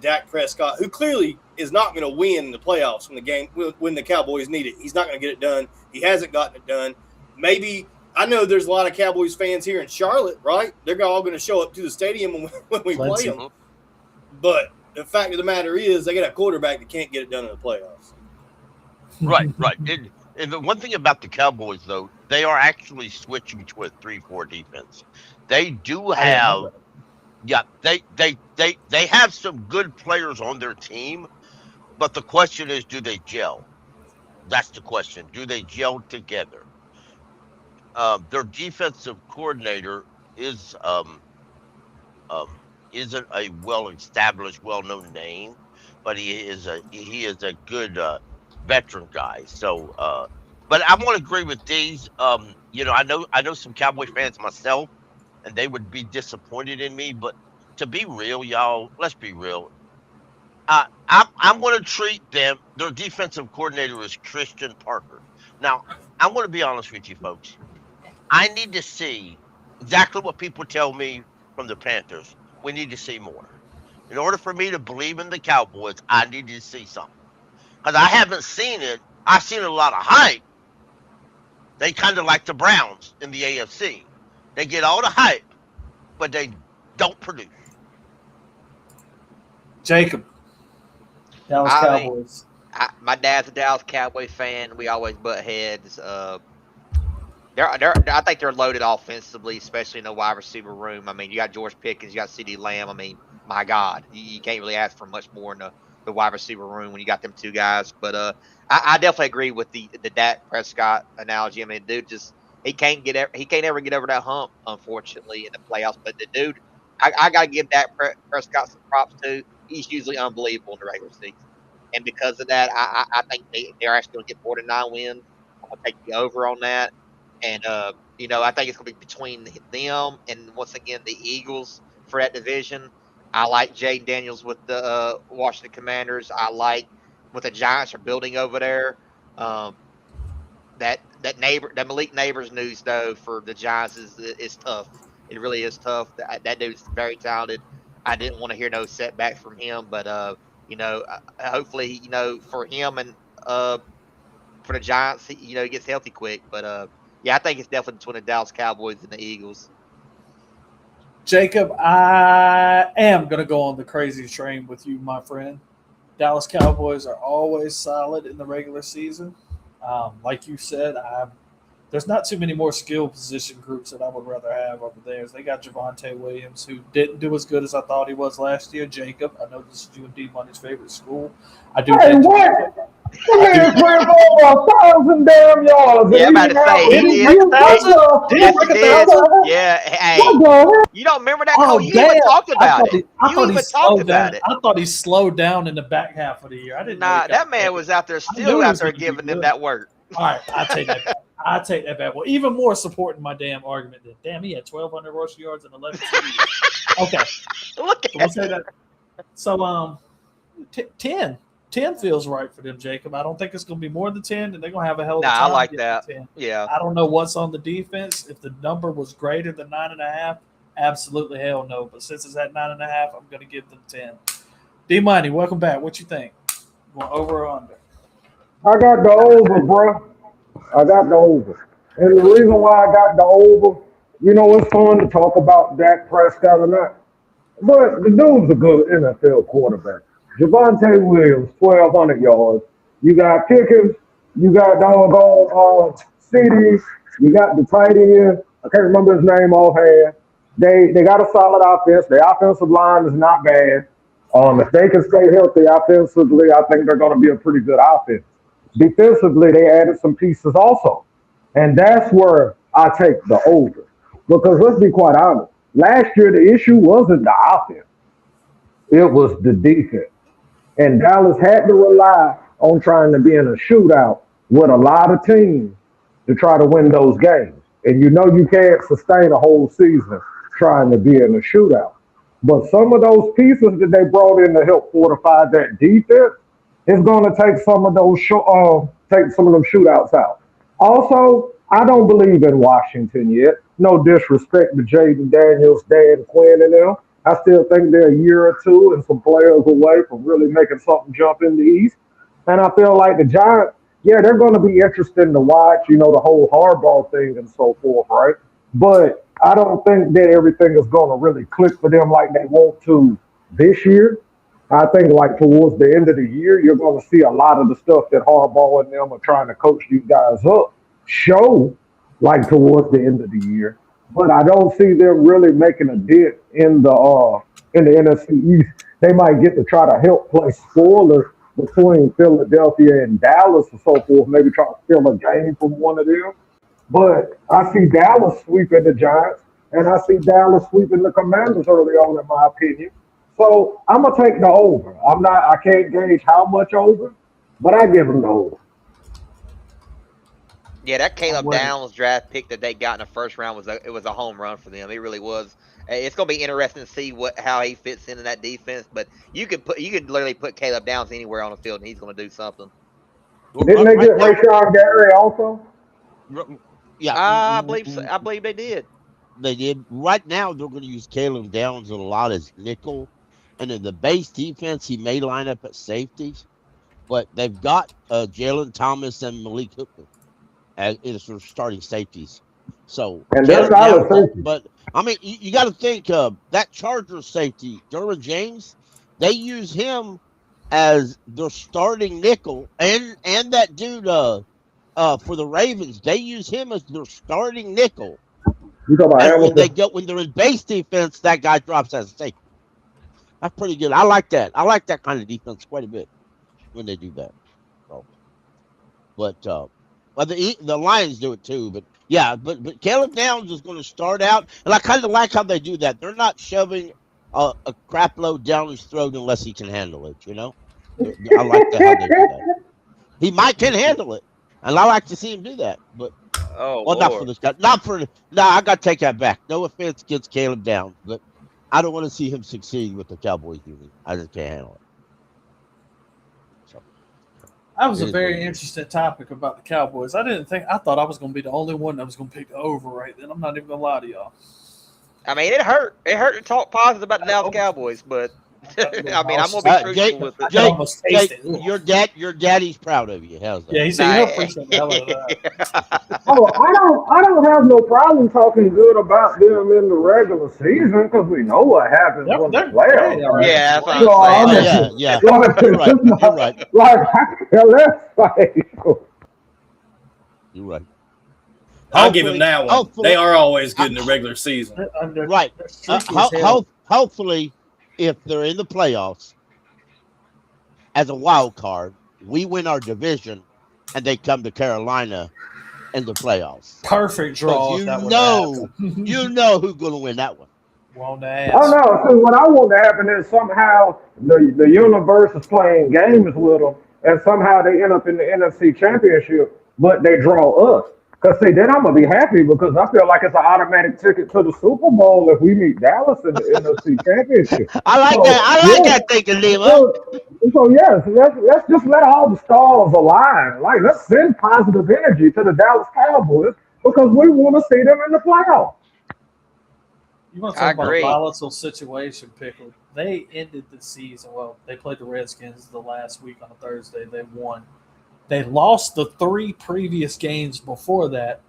Dak Prescott, who clearly is not going to win the playoffs when the Cowboys need it. He's not going to get it done. He hasn't gotten it done. Maybe I know there's a lot of Cowboys fans here in Charlotte, right? They're all going to show up to the stadium when we play them. But the fact of the matter is, they got a quarterback that can't get it done in the playoffs. Right. And the one thing about the Cowboys, though, they are actually switching to a 3-4 defense. They do have, they have some good players on their team, but the question is, do they gel? That's the question. Do they gel together? Their defensive coordinator isn't a well-established, well-known name, but he is a good veteran guy. So, but I want to agree with these. You know, I know some Cowboy fans myself, and they would be disappointed in me. But to be real, y'all, let's be real. I'm going to treat them. Their defensive coordinator is Christian Parker. Now, I'm going to be honest with you, folks. I need to see exactly what people tell me from the Panthers. We need to see more. In order for me to believe in the Cowboys, I need to see something. Because I haven't seen it. I've seen a lot of hype. They kind of like the Browns in the AFC. They get all the hype, but they don't produce. Jacob, Dallas Cowboys. My dad's a Dallas Cowboy fan. We always butt heads. I think they're loaded offensively, especially in the wide receiver room. I mean, you got George Pickens, you got CeeDee Lamb. I mean, my God, you can't really ask for much more in the wide receiver room when you got them two guys. But I definitely agree with the Dak Prescott analogy. I mean, dude, he can't ever get over that hump, unfortunately, in the playoffs. But the dude, I got to give Dak Prescott some props too. He's usually unbelievable in the regular season, and because of that, I think they're actually going to get 4 to 9 wins. I'm going to take the over on that. And, you know, I think it's going to be between them and, once again, the Eagles for that division. I like Jaden Daniels with the Washington Commanders. I like what the Giants are building over there. That Malik Neighbors news, though, for the Giants is tough. It really is tough. That dude's very talented. I didn't want to hear no setbacks from him, but, you know, hopefully, you know, for him and for the Giants, you know, he gets healthy quick. But, yeah, I think it's definitely between the Dallas Cowboys and the Eagles. Jacob, I am going to go on the crazy train with you, my friend. Dallas Cowboys are always solid in the regular season. Like you said, there's not too many more skill position groups that I would rather have over there. They got Javonte Williams, who didn't do as good as I thought he was last year. Jacob, I know this is you and D-Money's favorite school. I do think what? That man playing for over 1,000 damn yards. Yeah, I'm about to say, Did he break 1,000? Yes, he did. Yeah, hey, you don't remember that? Oh, you even talked about it. You even talked about it. I thought he slowed down in the back half of the year. I didn't. Nah, that man was out there still out there giving them that work. All right, I take that back. I take that back. Well, even more supporting my damn argument that damn, he had 1,200 rushing yards and 11 TDs. Okay, Look at that. So 10 feels right for them, Jacob. I don't think it's going to be more than 10, and they're going to have a hell of a time. I like that. 10. Yeah. I don't know what's on the defense. If the number was greater than 9.5, Absolutely hell no. But since it's at 9.5, I'm going to give them 10. D-Money, welcome back. What you think? Going over or under? I got the over, bro. I got the over. And the reason why I got the over, it's fun to talk about Dak Prescott or not. But the dude's a good NFL quarterback. Javonte Williams, 1,200 yards. You got Pickens. You got doggone CeeDee. You got the tight end. I can't remember his name offhand. They got a solid offense. Their offensive line is not bad. If they can stay healthy offensively, I think they're going to be a pretty good offense. Defensively, they added some pieces also. And that's where I take the over. Because let's be quite honest. Last year, the issue wasn't the offense. It was the defense. And Dallas had to rely on trying to be in a shootout with a lot of teams to try to win those games. And you can't sustain a whole season trying to be in a shootout. But some of those pieces that they brought in to help fortify that defense is going to take some of those shootouts out. Also, I don't believe in Washington yet. No disrespect to Jaden Daniels, Dan Quinn, and them. I still think they're a year or two and some players away from really making something jump in the East. And I feel like the Giants, they're going to be interesting to watch, the whole hardball thing and so forth, right? But I don't think that everything is going to really click for them like they want to this year. I think like towards the end of the year, you're going to see a lot of the stuff that Harbaugh and them are trying to coach these guys up show like towards the end of the year. But I don't see them really making a dent in the NFC East. They might get to try to help play spoiler between Philadelphia and Dallas and so forth, maybe try to steal a game from one of them. But I see Dallas sweeping the Giants, and I see Dallas sweeping the Commanders early on, in my opinion. So I'm gonna take the over. I can't gauge how much over, but I give them the over. Yeah, that Caleb Downs draft pick that they got in the first round was a home run for them. It really was. It's gonna be interesting to see how he fits into that defense. But you could literally put Caleb Downs anywhere on the field and he's gonna do something. Didn't they get Rashawn Gary also? Yeah, I believe they did. They did. Right now, they're going to use Caleb Downs a lot as nickel, and in the base defense, he may line up at safeties. But they've got Jalen Thomas and Malik Hooker as their starting safeties. So, and that's solid safety. But I mean, you got to think that Chargers safety, Derwin James. They use him as their starting nickel, and that dude for the Ravens, they use him as their starting nickel. You talk about when they're in base defense, that guy drops as a safety. That's pretty good. I like that. I like that kind of defense quite a bit when they do that. So, but the Lions do it too. But yeah, but Caleb Downs is going to start out, and I kind of like how they do that. They're not shoving a crap load down his throat unless he can handle it. I like that how they do that. He can handle it, and I like to see him do that. But not for this guy. I got to take that back. No offense against Caleb Downs, but I don't want to see him succeed with the Cowboys union. I just can't handle it. So, that was a very interesting topic about the Cowboys. I thought I was going to be the only one that was going to pick the over right then. I'm not even going to lie to y'all. I mean, it hurt. It hurt to talk positive about the Dallas Cowboys, but I mean, I'm going to be truthful with it. Jake, your daddy's proud of you. How's that? Yeah, he said he'll appreciate the hell out of that. I don't have no problem talking good about them in the regular season because we know what happens when the playoffs. Right? Yeah, that's what I'm saying. You're right. You're right. I'll give him that one. They are always good in the regular season. Right. Hopefully, if they're in the playoffs as a wild card, we win our division and they come to Carolina in the playoffs. Perfect draw. You know who's going to win that one. Won't ask. Oh no! So what I want to happen is somehow the universe is playing games with them, and somehow they end up in the NFC Championship, but they draw us. Because then I'm gonna be happy because I feel like it's an automatic ticket to the Super Bowl if we meet Dallas in the NFC Championship. I like that thinking, Lima. So let's just let all the stars align. Like let's send positive energy to the Dallas Cowboys because we want to see them in the playoffs. You want to talk about a agree. volatile situation, Pickle? They ended the season. Well, they played the Redskins the last week on a Thursday. They won. They lost the 3 previous games before that,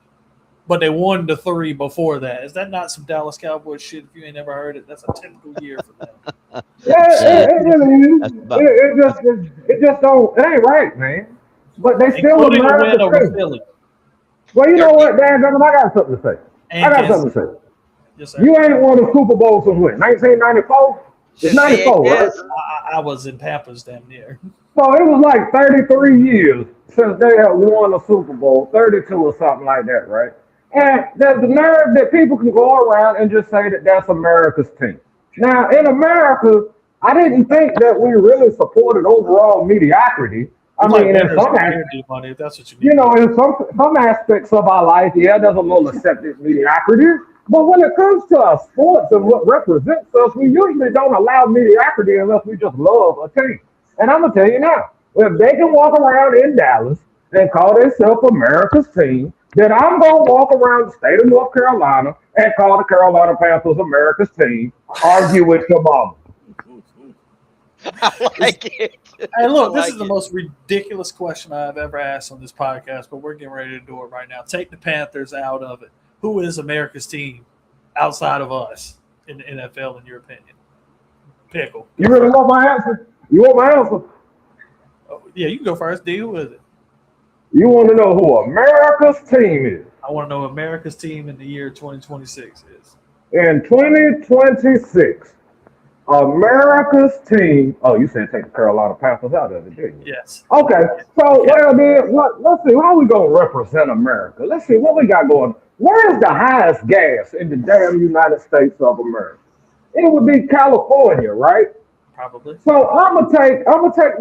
but they won the 3 before that. Is that not some Dallas Cowboys shit? If you ain't never heard it, that's a typical year for them. It just don't. It ain't right, man. But they still Including a win America's over team. Philly. Well, you know what, Dan Governor, I got something to say. And I got Kansas. something to say. Yes, sir. You ain't won a Super Bowl since when? 1994? It's 94, right? I was in Pampers damn near. So it was like 33 years since they had won a Super Bowl, 32 or something like that, right? And there's the nerve that people can go around and just say that that's America's team. Now, in America, I didn't think that we really supported overall mediocrity. I mean, in some aspects, money, if that's what you need. you know, in some aspects of our life, yeah, there's a little accepted mediocrity. But when it comes to our sports and what represents us, we usually don't allow mediocrity unless we just love a team. And I'm gonna tell you now, if they can walk around in Dallas and call themselves America's team, then I'm gonna walk around the state of North Carolina and call the Carolina Panthers America's team. Argue with your mama. I like it. Hey, look, this like is the most ridiculous question I've ever asked on this podcast, but we're getting ready to do it right now. Take the Panthers out of it. Who is America's team outside of us in the NFL, in your opinion? Pickle. You really want my answer? You want my answer? Oh, yeah, you can go first. Deal with it. You want to know who America's team is? I want to know America's team in the year 2026 is. In 2026, America's team. Oh, you said take the Carolina Panthers out of it, didn't you? Yes. Okay. So, well, then, let's see. How we going to represent America? Let's see what we got going. Where is the highest gas in the damn United States of America? It would be California, right? Probably. So I'm gonna take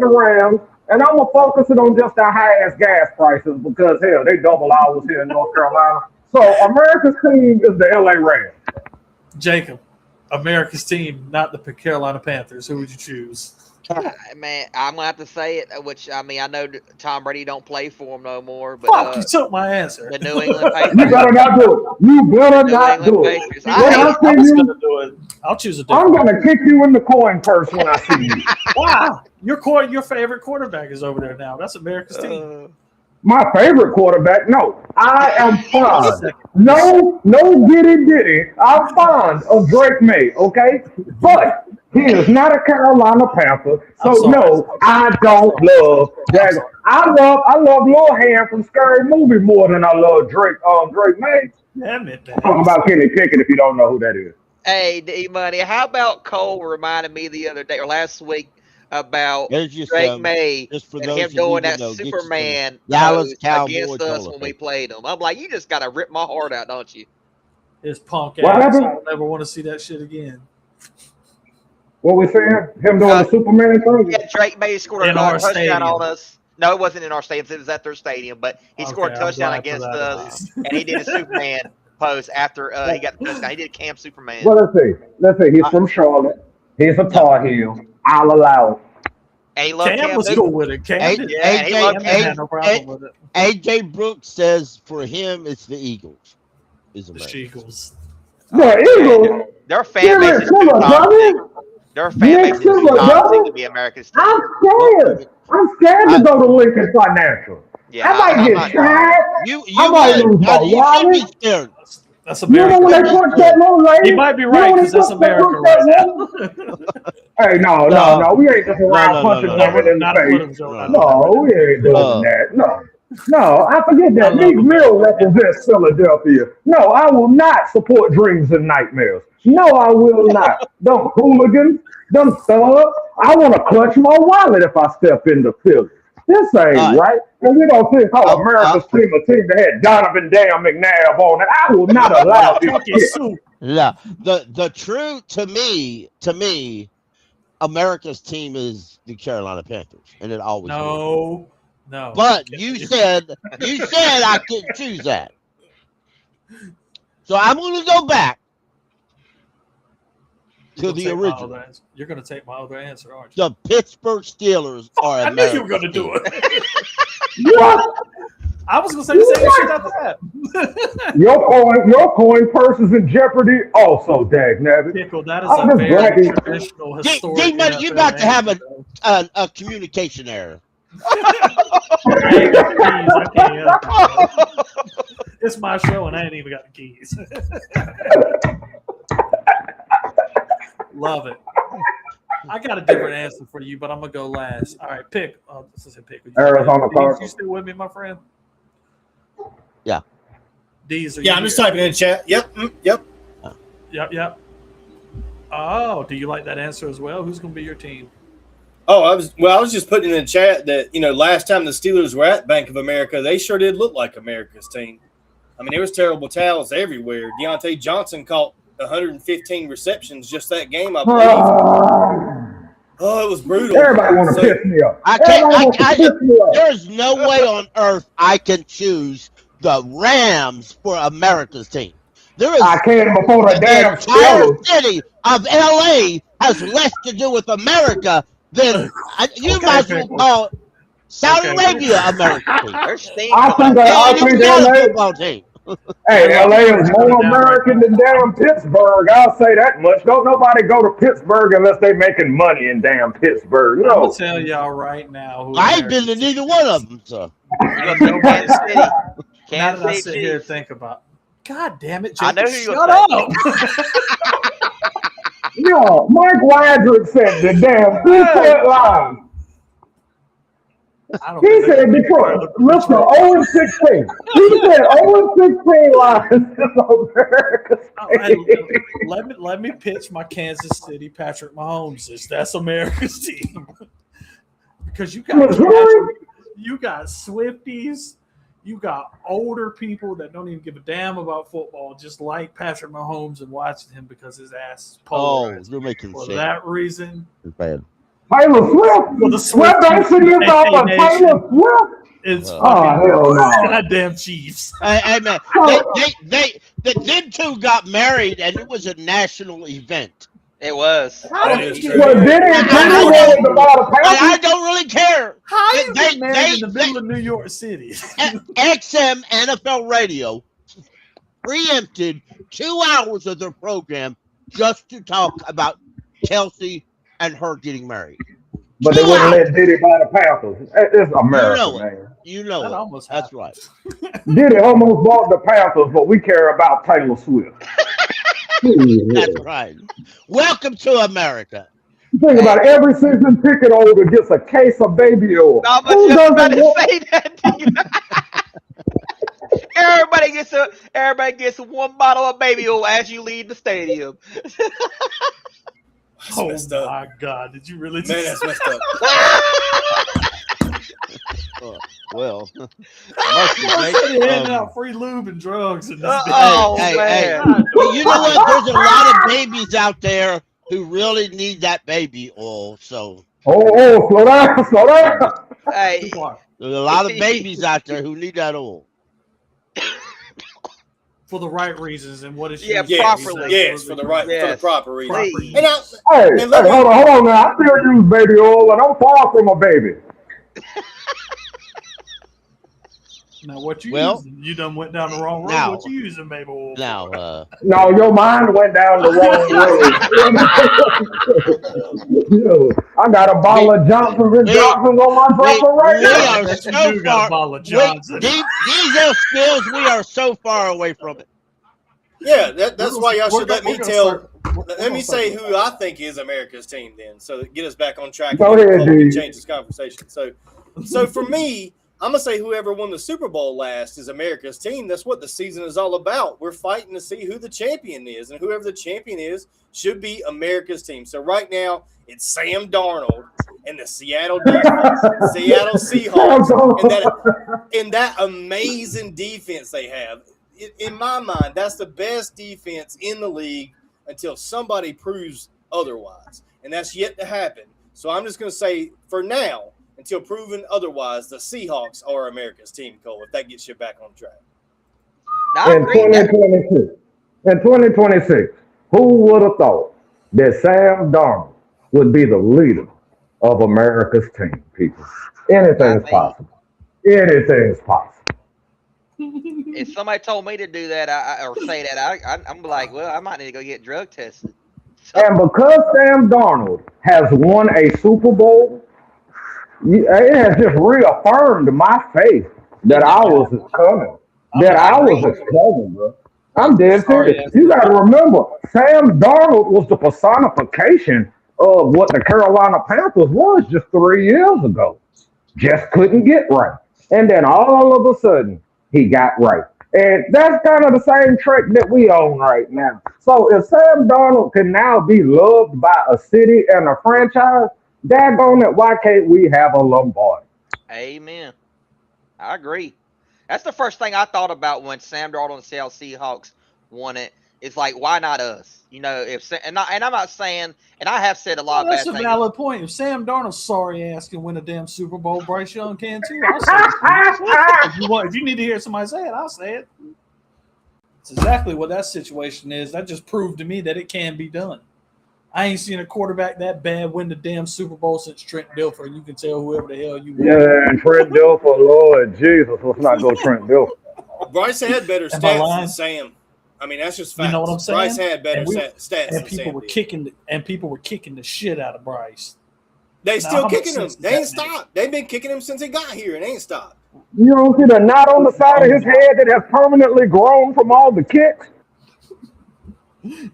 the Rams, and I'm gonna focus it on just the highest gas prices because hell, they double ours here in North Carolina. So America's team is the LA Rams. Jacob, America's team, not the Carolina Panthers. Who would you choose? Man, I'm gonna have to say it. Which I mean, I know Tom Brady don't play for him no more, but Fuck, you took my answer. the New England Patriots. You better not do it. You better New not England do it. Patriots. When I hate I it. see I was you, gonna do it. I'll choose a different. I'm gonna kick you in the coin purse when I see you. Wow, your favorite quarterback is over there now. That's America's team. My favorite quarterback? No, I am fond. No giddy. I'm fond of Drake May, okay? But he is not a Carolina Panther, so no, I don't love that. I love Lil Hand from Scary Movie more than I love Drake May. Damn it, man. Talking about Kenny Pickett if you don't know who that is. Hey, D-Money, how about Cole reminded me the other day or last week about Drake May and him doing that Superman Dallas against us when we played him. I'm like, you just got to rip my heart out, don't you? His punk What ass. happened? I'll never want to see that shit again. What we saying? Him doing the Superman thing? Yeah, Drake May scored a In our touchdown stadium. on us. No, it wasn't in our stadium. It was at their stadium, but he scored a I'm touchdown glad for against that, at us, least. and he did a Superman pose after he got the touchdown. He did Camp Superman. Well, let's see. He's from Charlotte. He's a Tar Heel. I'll allow it. And he loved Cam was Newton. cool with it. Cam did. Yeah, he loved Cam had no problem with it. AJ Brooks says for him it's the Eagles. Is The America. Eagles. The Eagles. Their fan base is too toxic. Their fan base is too toxic to be America's team. I'm scared. I'm scared to go to Lincoln Financial. Yeah, I might get shot. You I might lose my should be wallet. scared. That's You know America. when they punch that little lady? He might be You right know when because they that's punch that America little right now. Hey, no. We ain't just around punching women in Not a the Woodham face. joke. No, we ain't doing that. No, I forget that. Meek Mill represents Philadelphia. No, I will not support dreams and nightmares. No, I will not. Them hooligans, them thugs. I want to clutch my wallet if I step into Philly. This ain't right. And we don't think call America's team a team that had Donovan Damn McNabb on it. I will not allow this shit. Yeah. The true to me, America's team is the Carolina Panthers, and it always will. No. But you said I couldn't choose that. So I'm going to go back to the original. You're going to take my other answer, aren't you? The Pittsburgh Steelers are I knew you were going to do it. What? I was gonna say the same shit after that. Your coin purse is in jeopardy. Also, dag nabbit. Pickle, that is a very traditional historic. D-Money, you got to have a communication error. I ain't got the keys. I can't help it. It's my show, and I ain't even got the keys. Love it. I got a different answer for you, but I'm gonna go last. All right, pick. This is a pick. Arizona Cardinals. You still with me, my friend? Yeah. D's. Yeah, I'm just typing in chat. Yep. Yep. Oh, do you like that answer as well? Who's gonna be your team? Oh, I was just putting in the chat that, last time the Steelers were at Bank of America, they sure did look like America's team. I mean, there was terrible towels everywhere. Deontay Johnson caught 115 receptions just that game, I believe. Oh, it was brutal. Everybody want to piss me off. There's no way on earth I can choose the Rams for America's team. I can before the damn entire city of LA has less to do with America than you might as well call Saudi Arabia America team. I think LA team. Hey, LA is more American than damn Pittsburgh. I'll say that much. Don't nobody go to Pittsburgh unless they making money in damn Pittsburgh. I'm gonna tell y'all right now. I ain't been to neither one of them. So Kansas City. Now that I sit here and think about, God damn it, I Jacob, know who shut up. Yo, Mike Wadrick said the damn Detroit line. He said Detroit. Listen, 0-16. He said 0-16 lines is America's Let me pitch my Kansas City Patrick Mahomes. That's America's team. Because you got Swifties, you got older people that don't even give a damn about football, just like Patrick Mahomes and watching him because his ass is polarized. you're making For sense. that reason, it's bad. Taylor Swift. Well, the Swift is off of Taylor Swift. It's hell no. Goddamn Chiefs. Hey man, them two got married and it was a national event. It was. I don't really care. How you get married in the middle of New York City? XM NFL Radio preempted 2 hours of their program just to talk about Kelsey and her getting married. But they wouldn't let Diddy buy the Panthers. It's America, man. You know it. That's right. Diddy almost bought the Panthers, but we care about Taylor Swift. That's right. Welcome to America. Think about it. Every season ticket holder gets a case of baby oil. Who doesn't say that to you? Everybody gets one bottle of baby oil as you leave the stadium. Oh my God! Did you really? Man, that's messed up. Well, handing out free lube and drugs in this hey, you know what? There's a lot of babies out there who really need that baby oil. So, slow down. Hey, there's a lot of babies out there who need that oil. For the right reasons and what is properly. Yes, for the proper reason. Hey, hold on now. I still use baby oil and I'm far from a baby. Now what you using? You done went down the wrong road. Now, what you using, baby oil? Now, no, your mind went down the wrong road. I got a bottle of Johnson's Johnson's on my dresser right now. We are so far. These skills. We are so far away from it. Yeah, that's why y'all should let me tell. Let me say who I think is America's team then, so that get us back on track. Go ahead, and dude. change this conversation. So for me, I'm gonna say whoever won the Super Bowl last is America's team. That's what the season is all about. We're fighting to see who the champion is, and whoever the champion is should be America's team. So right now, it's Sam Darnold and the Seattle Seahawks, and that amazing defense they have. In my mind, that's the best defense in the league until somebody proves otherwise, and that's yet to happen. So I'm just going to say, for now, until proven otherwise, the Seahawks are America's team, Cole, if that gets you back on track. In 2026, who would have thought that Sam Darnold would be the leader of America's team, people? Anything is possible. Anything is possible. If somebody told me to do that, or say that, I'm like, well, I might need to go get drug tested. So, And because Sam Darnold has won a Super Bowl, it has just reaffirmed my faith that I was coming. That I was coming, bro. I'm dead Sorry, serious. You got to remember, Sam Darnold was the personification of what the Carolina Panthers was just 3 years ago. Just couldn't get right. And then all of a sudden, he got right. And that's kind of the same trick that we own right now. So if Sam Darnold can now be loved by a city and a franchise, daggone it, why can't we have a Lombardi? amen. I agree. That's the first thing I thought about when Sam Darnold and the Seattle Seahawks won it. It's like, why not us? You know, and I'm not saying, and I have said a lot Well, of that's bad a things. valid point. If Sam Darnold's sorry ass can win a damn Super Bowl, Bryce Young can too. I'll say it. If you need to hear somebody say it, I'll say it. It's exactly what that situation is. That just proved to me that it can be done. I ain't seen a quarterback that bad win the damn Super Bowl since Trent Dilfer. You can tell whoever the hell you want. Yeah, and Trent Dilfer, Lord Jesus, let's not go Trent Dilfer. Bryce had better Am I stats lying? than Sam. I mean, that's just facts. You know what I'm saying? Bryce had better stats And than people Sam were did. people were kicking the shit out of Bryce. They Now, still how kicking much him. sense They does ain't that make? stopped. They've been kicking him since he got here and ain't stopped. You don't see the knot on the side of his head that has permanently grown from all the kicks?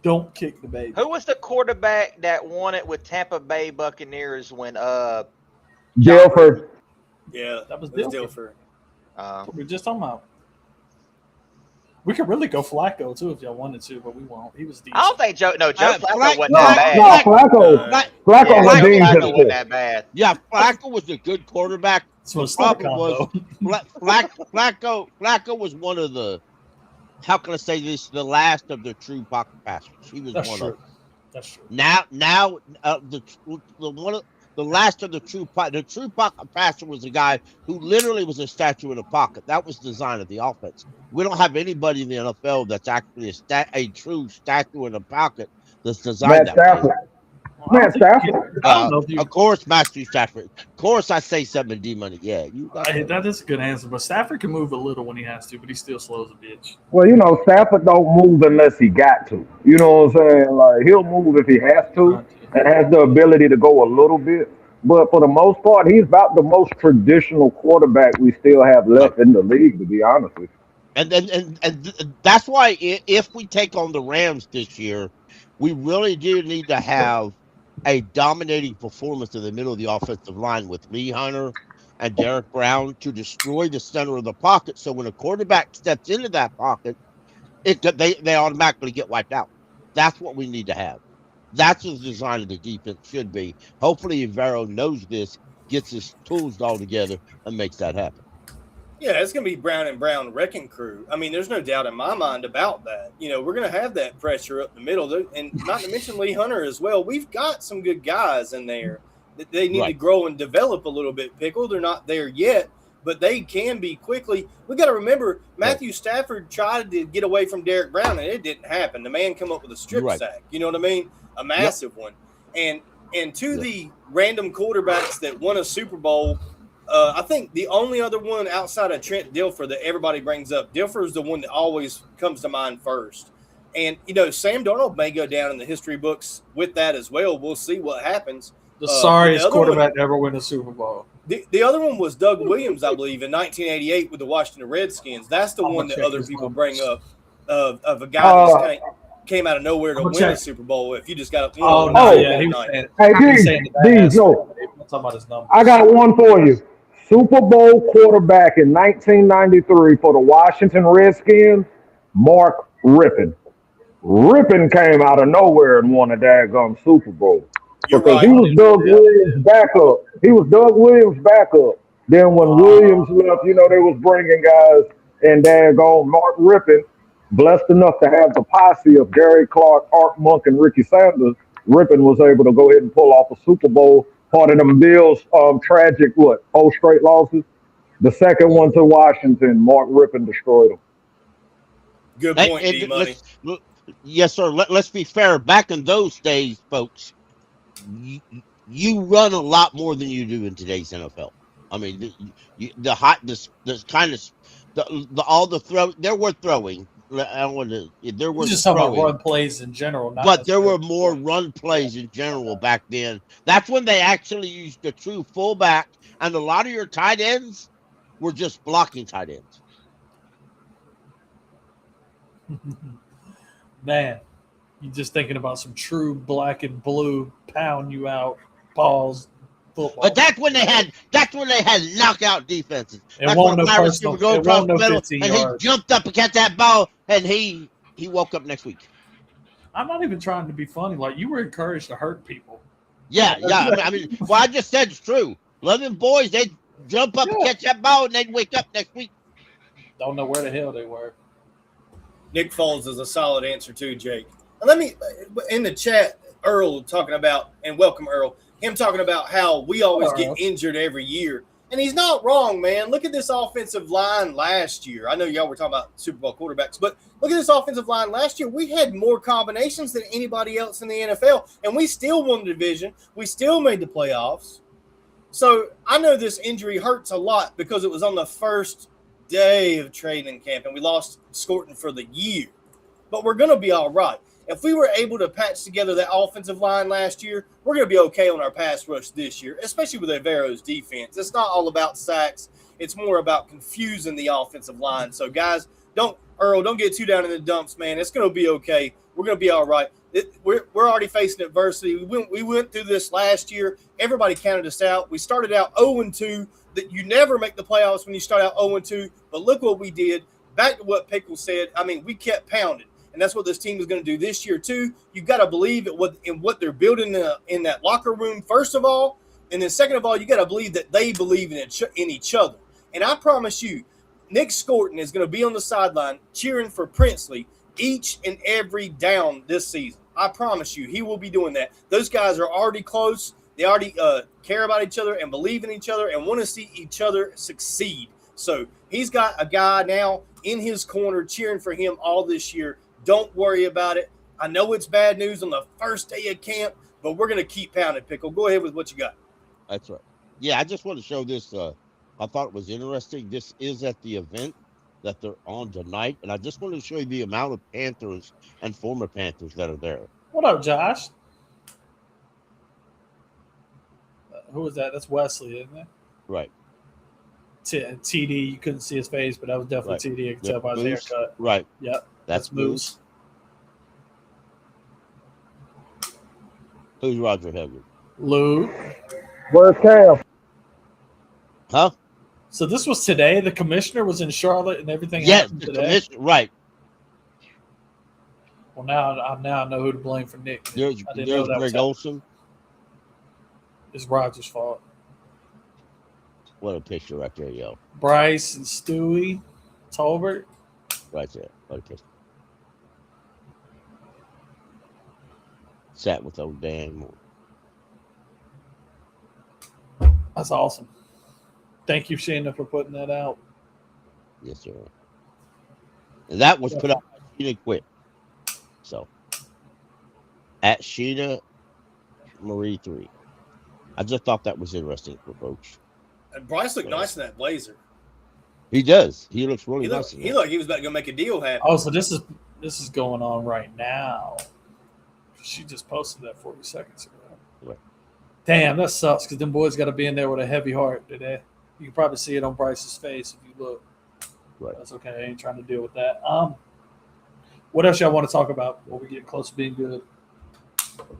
Don't kick the baby. Who was the quarterback that won it with Tampa Bay Buccaneers when Dilfer. Yeah, That was it was Dilfer. Dilfer. We were just talking about. We could really go Flacco too if y'all wanted to, but we won't. He was decent. I don't think Joe Flacco wasn't No, that bad. Flacco Yeah, was Joe decent Flacco too. wasn't that bad. Yeah, Flacco was a good quarterback. So The it's not a problem was combo. Flacco was one of the, how can I say this, the last of the true pocket passers. He was That's one true. of them. That's true. Now the one of the last of the true pocket passer was a guy who literally was a statue in the pocket. That was the design of the offense. We don't have anybody in the NFL that's actually a true statue in the pocket that's designed Matt that way. Stafford. Matt Stafford. I don't know if you. Of course, Matthew Stafford. Of course, I say something, D Money. Yeah, you got That is a good answer, but Stafford can move a little when he has to, but he still slows a bitch. Well, you know, Stafford don't move unless he got to. You know what I'm saying? Like, he'll move if he has to and has the ability to go a little bit. But for the most part, he's about the most traditional quarterback we still have left in the league, to be honest with you. And that's why if we take on the Rams this year, we really do need to have a dominating performance in the middle of the offensive line with Lee Hunter and Derek Brown to destroy the center of the pocket. So when a quarterback steps into that pocket, they automatically get wiped out. That's what we need to have. That's what the design of the defense should be. Hopefully, Vero knows this, gets his tools all together, and makes that happen. Yeah, it's going to be Brown and Brown wrecking crew. I mean, there's no doubt in my mind about that. You know, we're going to have that pressure up the middle, and not to mention Lee Hunter as well. We've got some good guys in there that they need to grow and develop a little bit. Pickle, they're not there yet, but they can be quickly. We got to remember Matthew Stafford tried to get away from Derek Brown, and it didn't happen. The man come up with a strip sack. You know what I mean? A massive one. And to the random quarterbacks that won a Super Bowl. I think the only other one outside of Trent Dilfer that everybody brings up, Dilfer is the one that always comes to mind first. And, you know, Sam Darnold may go down in the history books with that as well. We'll see what happens. The sorriest quarterback to ever win a Super Bowl. The other one was Doug Williams, I believe, in 1988 with the Washington Redskins. That's the one that other people bring up of a guy that came out of nowhere to win a Super Bowl. If you just got he was saying, hey, no. I got one for you. Super Bowl quarterback in 1993 for the Washington Redskins, Mark Rippon. Rippon came out of nowhere and won a daggone Super Bowl. Because he was Doug Williams' backup. He was Doug Williams' backup. Then when Williams left, you know, they was bringing guys, and daggone Mark Rippon, blessed enough to have the posse of Gary Clark, Art Monk, and Ricky Sanders, Rippon was able to go ahead and pull off a Super Bowl. Part of them Bills' tragic, 4 straight losses. The second one to Washington, Mark Rippon destroyed them. Good point, D-Money. Yes, sir. Let's be fair. Back in those days, folks, you run a lot more than you do in today's NFL. I mean, the kind of all the throw. There were throwing. I want to. There We're were just talking about throwing, run plays in general, not but there were necessarily- more run plays in general back then. That's when they actually used the true fullback, and a lot of your tight ends were just blocking tight ends. Man, you're just thinking about some true black and blue pound you out balls football. But that's when they had knockout defenses. That's won't when no my personal- receiver go it across won't the no middle, 15 and he yards. jumped up and catch that ball, and he woke up next week. I'm not even trying to be funny. Like, you were encouraged to hurt people. Yeah. I mean, what I just said is true. 11 boys, they'd jump up and catch that ball, and they'd wake up next week. Don't know where the hell they were. Nick Foles is a solid answer too, Jake. And let me, in the chat, Earl talking about, and welcome Earl, him talking about how we always get injured every year. And he's not wrong, man. Look at this offensive line last year. I know y'all were talking about Super Bowl quarterbacks, but look at this offensive line last year. We had more combinations than anybody else in the NFL, and we still won the division. We still made the playoffs. So I know this injury hurts a lot because it was on the first day of training camp, and we lost Scourton for the year. But we're going to be all right. If we were able to patch together that offensive line last year, we're going to be okay on our pass rush this year, especially with Avero's defense. It's not all about sacks. It's more about confusing the offensive line. So, guys, don't get too down in the dumps, man. It's going to be okay. We're going to be all right. We're already facing adversity. We went through this last year. Everybody counted us out. We started out 0-2. That you never make the playoffs when you start out 0-2. But look what we did. Back to what Pickle said. I mean, we kept pounding. And that's what this team is going to do this year, too. You've got to believe in what they're building in that locker room, first of all. And then second of all, you got to believe that they believe in each other. And I promise you, Nic Scourton is going to be on the sideline cheering for Princely each and every down this season. I promise you, he will be doing that. Those guys are already close. They already care about each other and believe in each other and want to see each other succeed. So he's got a guy now in his corner cheering for him all this year. Don't worry about it. I know it's bad news on the first day of camp, but we're going to keep pounding, Pickle. Go ahead with what you got. That's right. Yeah, I just want to show this. I thought it was interesting. This is at the event that they're on tonight, and I just wanted to show you the amount of Panthers and former Panthers that are there. What up, Josh? Who was that? That's Wesley, isn't it? Right. TD, you couldn't see his face, but that was definitely TD. I could tell by his haircut. Right. Yep. That's Moose. Who's Roger Helger? Luke. Where's Cam? Huh? So this was today. The commissioner was in Charlotte and everything Yes, happened the today. commissioner. Right. Well, now I know who to blame for Nick. There's I didn't know that was Greg Olson. It's Roger's fault. What a picture right there, yo. Bryce and Stewie, Tolbert. Right there. What a picture. Sat with old Dan. That's awesome. Thank you, Shayna, for putting that out. Yes, sir. And that was put out by Sheena Quit. So, at Sheena Marie 3. I just thought that was interesting for folks. And Bryce looked nice in that blazer. He does. He looks really He nice. looked like he was about to go make a deal happen. Oh, so this is going on right now. She just posted that 40 seconds ago. Right. Damn, that sucks because them boys got to be in there with a heavy heart today. You can probably see it on Bryce's face if you look. Right. That's okay. I ain't trying to deal with that. What else y'all want to talk about while we get close to being good?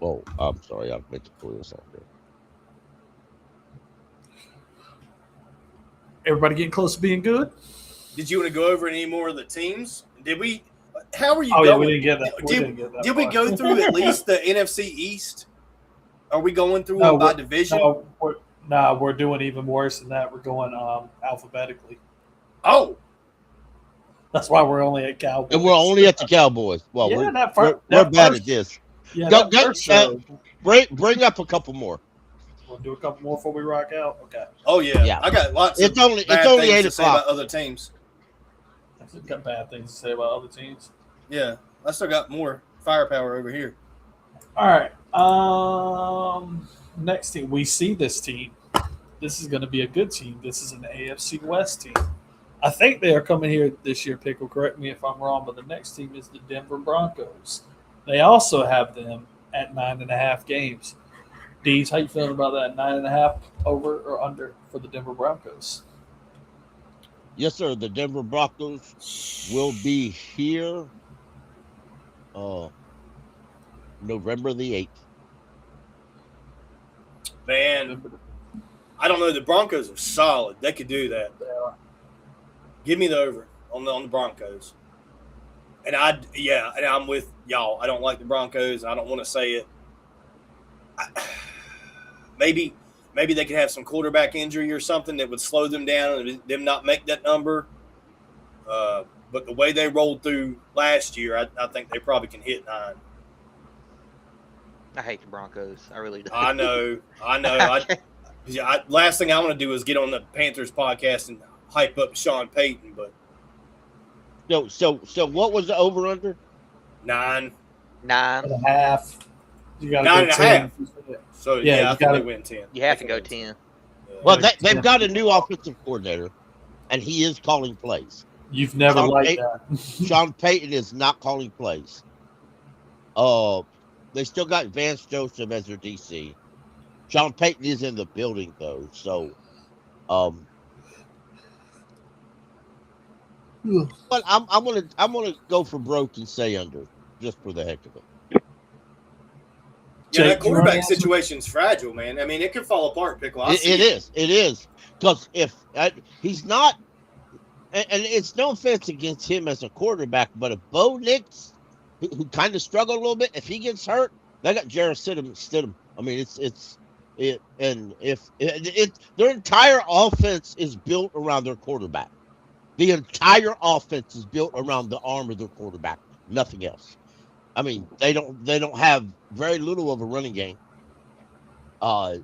Oh, I'm sorry. I meant to pull this out there. Everybody getting close to being good? Did you want to go over any more of the teams? Did we? How were you Oh, going? yeah, we didn't get that. Did we go through at least the NFC East? Are we going through it by division? We're doing even worse than that. We're going alphabetically. Oh. That's why we're only at Cowboys. And we're only at the Cowboys. Well, yeah, we're bad at this. Yeah, bring up a couple more. We'll do a couple more before we rock out. Okay. Oh yeah. I got lots. It's only 8 o'clock. About other teams. I've got bad things to say about other teams. Yeah, I still got more firepower over here. All right. Next team, we see this team. This is going to be a good team. This is an AFC West team. I think they are coming here this year, Pickle. Correct me if I'm wrong, but the next team is the Denver Broncos. They also have them at 9.5 games. Dees, how you feeling about that? 9.5 over or under for the Denver Broncos? Yes, sir. The Denver Broncos will be here November the 8th. Man, I don't know. The Broncos are solid. They could do that. Give me the over on the Broncos. And I'm with y'all. I don't like the Broncos. I don't want to say it. Maybe they could have some quarterback injury or something that would slow them down and them not make that number. But the way they rolled through last year, I think they probably can hit 9. I hate the Broncos. I really do. I know. Last thing I want to do is get on the Panthers podcast and hype up Sean Payton, but So what was the over under? 9. 9.5. You got 9.5. So Yeah, I think they win 10. You have to go 10. Yeah. Well, they've got a new offensive coordinator, and he is calling plays. You've never Sean liked Payton, that. Sean Payton is not calling plays. They still got Vance Joseph as their DC. Sean Payton is in the building though, so but I'm gonna go for broke and say under, just for the heck of it. Yeah, that quarterback situation's fragile, man. I mean, it could fall apart, Pickle. It is. Because if he's not, and it's no offense against him as a quarterback, but if Bo Nix, who kind of struggled a little bit, if he gets hurt, they got Jarrett Stidham. I mean, their entire offense is built around their quarterback. The entire offense is built around the arm of their quarterback. Nothing else. I mean, they don't have very little of a running game. I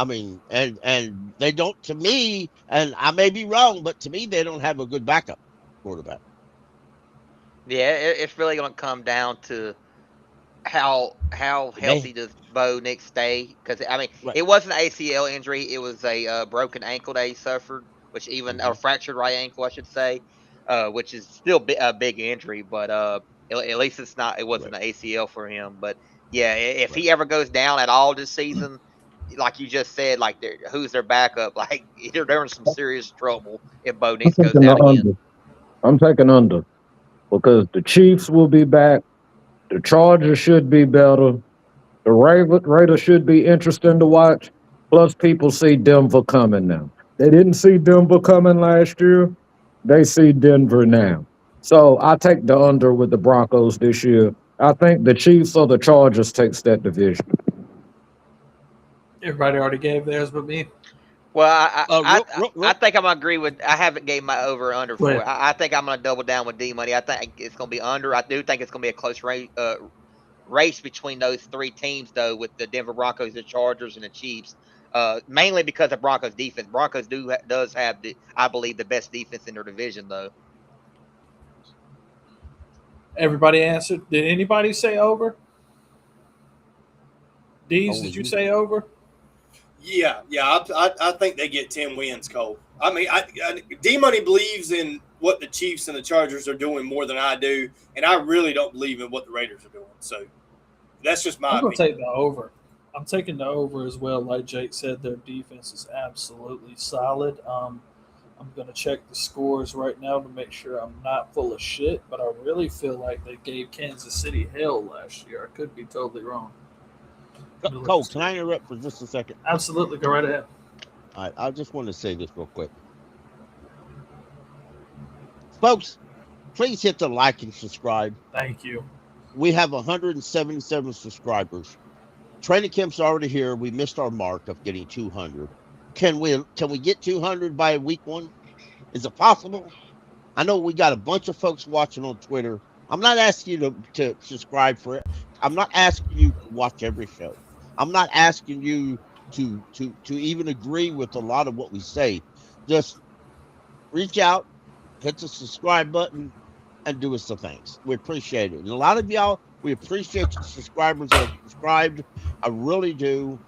mean, and they don't, to me, and I may be wrong, but to me, they don't have a good backup quarterback. Yeah, it's really going to come down to how healthy does Bo Nix stay? Because I mean, It wasn't an ACL injury; it was a broken ankle that he suffered, which even a fractured right ankle, I should say, which is still a big injury. But at least it wasn't an ACL for him. But yeah, if he ever goes down at all this season, like you just said, like who's their backup? Like they're in some serious trouble if Bo Nix goes down again. I'm taking under because the Chiefs will be back. The Chargers should be better. The Raiders should be interesting to watch. Plus, people see Denver coming now. They didn't see Denver coming last year. They see Denver now. So I take the under with the Broncos this year. I think the Chiefs or the Chargers takes that division. Everybody already gave theirs but me. Well, I think I'm going to agree with. I haven't gave my over under for it. I think I'm going to double down with D Money. I think it's going to be under. I do think it's going to be a close race between those three teams, though, with the Denver Broncos, the Chargers, and the Chiefs. Mainly because of Broncos defense. Broncos does have I believe the best defense in their division, though. Everybody answered. Did anybody say over? Dees, did you say over? Yeah. I think they get 10 wins, Cole. I mean, D Money believes in what the Chiefs and the Chargers are doing more than I do, and I really don't believe in what the Raiders are doing. So that's just my opinion. I'm going to take the over. I'm taking the over as well. Like Jake said, their defense is absolutely solid. I'm going to check the scores right now to make sure I'm not full of shit, but I really feel like they gave Kansas City hell last year. I could be totally wrong. Cole, can I interrupt for just a second? Absolutely. Go right ahead. All right, I just want to say this real quick. Folks, please hit the like and subscribe. Thank you. We have 177 subscribers. Training camp's already here. We missed our mark of getting 200. Can we get 200 by week 1? Is it possible? I know we got a bunch of folks watching on Twitter. I'm not asking you to subscribe for it. I'm not asking you to watch every show. I'm not asking you to even agree with a lot of what we say. Just reach out, hit the subscribe button, and do us some thanks. We appreciate it. And a lot of y'all, we appreciate the subscribers that have subscribed. I really do.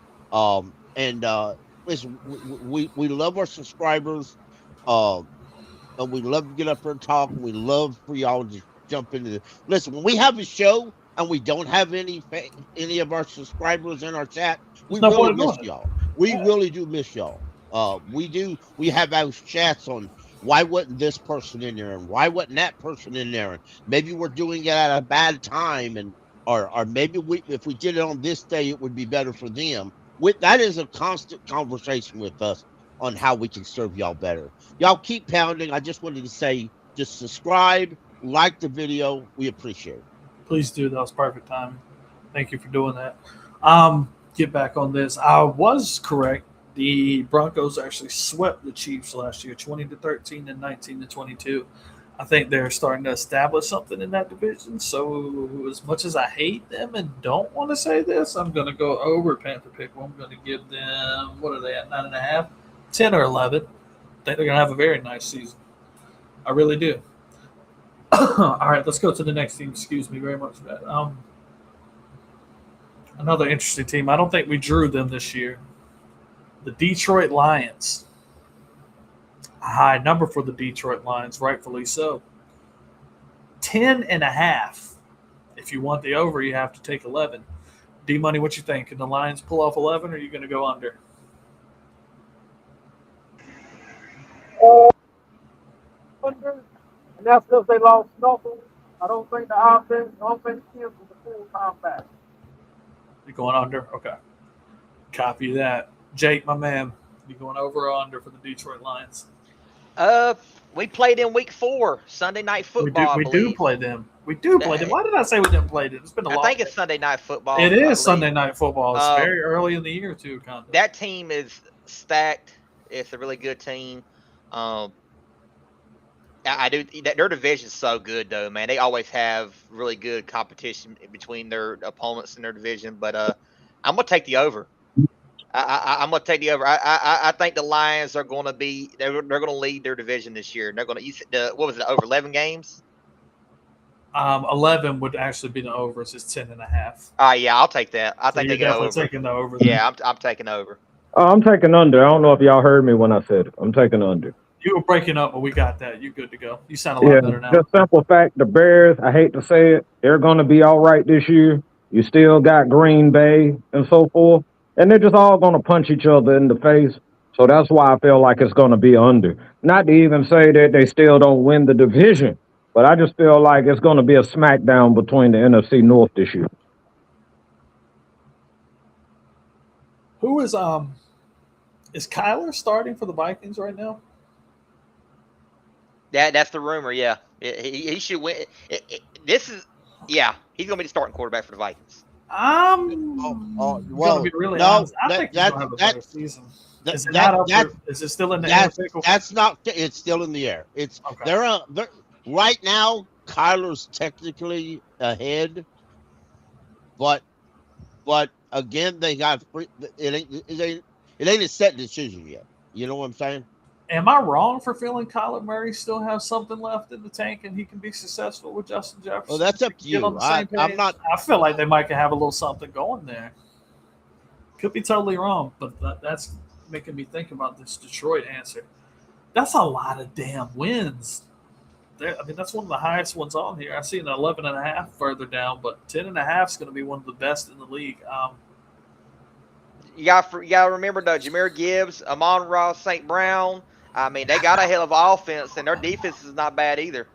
Listen, we love our subscribers. and we love to get up here and talk, and we love for y'all to jump into the listen. When we have a show and we don't have any of our subscribers in our chat, we There's no really point in miss doing it. y'all. We really do miss y'all. We have those chats on why wasn't this person in there and why wasn't that person in there, and maybe we're doing it at a bad time, and or maybe if we did it on this day it would be better for them. That is a constant conversation with us on how we can serve y'all better. Y'all keep pounding. I just wanted to say, just subscribe, like the video. We appreciate it. Please do. That was perfect timing. Thank you for doing that. Get back on this. I was correct. The Broncos actually swept the Chiefs last year, 20-13 and 19-22. I think they're starting to establish something in that division. So as much as I hate them and don't want to say this, I'm going to go over Panther pick. I'm going to give them, what are they at, 9.5, 10 or 11. I think they're going to have a very nice season. I really do. All right, let's go to the next team. Excuse me very much for that. Another interesting team. I don't think we drew them this year. The Detroit Lions. A high number for the Detroit Lions, rightfully so. 10.5. If you want the over, you have to take 11. D-Money, what you think? Can the Lions pull off 11, or are you going to go under? Under, and that's because they lost Snuffle. I don't think the offense gives them the full time back. You going under? Okay. Copy that. Jake, my man, you going over or under for the Detroit Lions? We played in week 4, Sunday night football. We do play them. We do play them. Why did I say we didn't play them? It's been a long I think day. It's Sunday night football. It is Sunday night football. It's very early in the year, too, kind of. That team is stacked. It's a really good team. I do. Their division's so good, though, man. They always have really good competition between their opponents in their division. But I'm gonna take the over. I'm gonna take the over. I think the Lions are gonna be. They're gonna lead their division this year. They're gonna. What was it? Over 11 games. 11 would actually be the over. It's 10.5. Yeah, I'll take that. I think they go over. Taking the over. Then. Yeah, I'm taking over. I'm taking under. I don't know if y'all heard me when I said it. I'm taking under. You were breaking up, but we got that. You're good to go. You sound a lot better now. Just simple fact, the Bears, I hate to say it, they're going to be all right this year. You still got Green Bay and so forth, and they're just all going to punch each other in the face. So that's why I feel like it's going to be under. Not to even say that they still don't win the division, but I just feel like it's going to be a smackdown between the NFC North this year. Who is Kyler starting for the Vikings right now? That's the rumor. Yeah, he should win. He's gonna be the starting quarterback for the Vikings. Gonna be really honest. I think he's gonna have a better season. Is it still in the air? That's not. It's still in the air. It's okay. They're right now. Kyler's technically ahead, but again, they got it ain't a set decision yet. You know what I'm saying? Am I wrong for feeling Kyler Murray still has something left in the tank and he can be successful with Justin Jefferson? Well, that's up to you. I'm not. I feel like they might have a little something going there. Could be totally wrong, but that's making me think about this Detroit answer. That's a lot of damn wins. That's one of the highest ones on here. I see an 11.5 further down, but 10.5 is going to be one of the best in the league. You got to remember though, Jahmyr Gibbs, Amon-Ra St. Brown. I mean, they got a hell of an offense, and their defense is not bad either.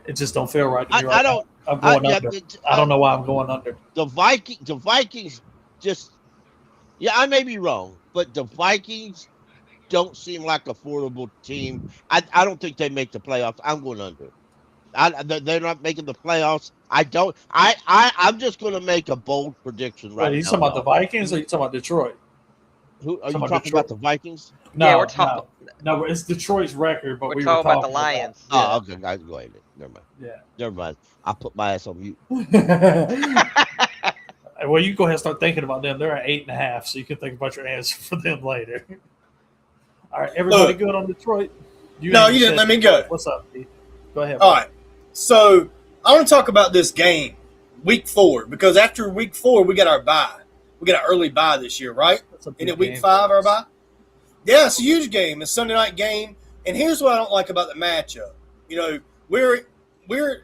It just don't feel right to me. I don't. I'm going under. I don't know why I'm going under. The Vikings just. Yeah, I may be wrong, but the Vikings don't seem like a affordable team. I don't think they make the playoffs. I'm going under. They're not making the playoffs. I'm just going to make a bold prediction right now. Are you talking about the Vikings or are you talking about Detroit? Are you talking about the Vikings? No, we're talking. No, it's Detroit's record, but we're talking about the Lions. Oh, okay. Go ahead. Never mind. Yeah. Never mind. I'll put my ass on mute. Well, you go ahead and start thinking about them. They're at 8.5, so you can think about your answer for them later. All right, everybody good on Detroit? You didn't let me go. What's up, D? Go ahead. All right. So I want to talk about this game, week 4, because after week 4, we got our bye. We got our early bye this year, right? Isn't it week 5, our bye? Yeah, it's a huge game. It's a Sunday night game. And here's what I don't like about the matchup. You know, we're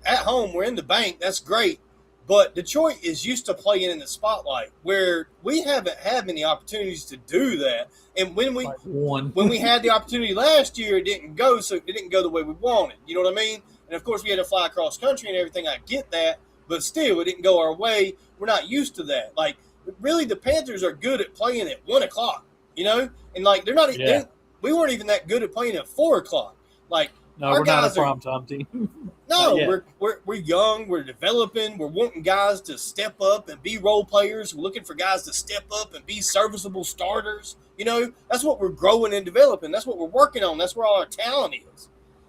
at home, we're in the bank, that's great. But Detroit is used to playing in the spotlight, where we haven't had many opportunities to do that. And when we had the opportunity last year, it didn't go the way we wanted. You know what I mean? And of course, we had to fly across country and everything. I get that, but still, it didn't go our way. We're not used to that. Like, really, the Panthers are good at playing at 1:00. You know, and like they're not. Yeah. We weren't even that good at playing at 4:00. Like, no, we're not a primetime team. No, we're young, we're developing, we're wanting guys to step up and be role players. We're looking for guys to step up and be serviceable starters. You know, that's what we're growing and developing. That's what we're working on. That's where all our talent is.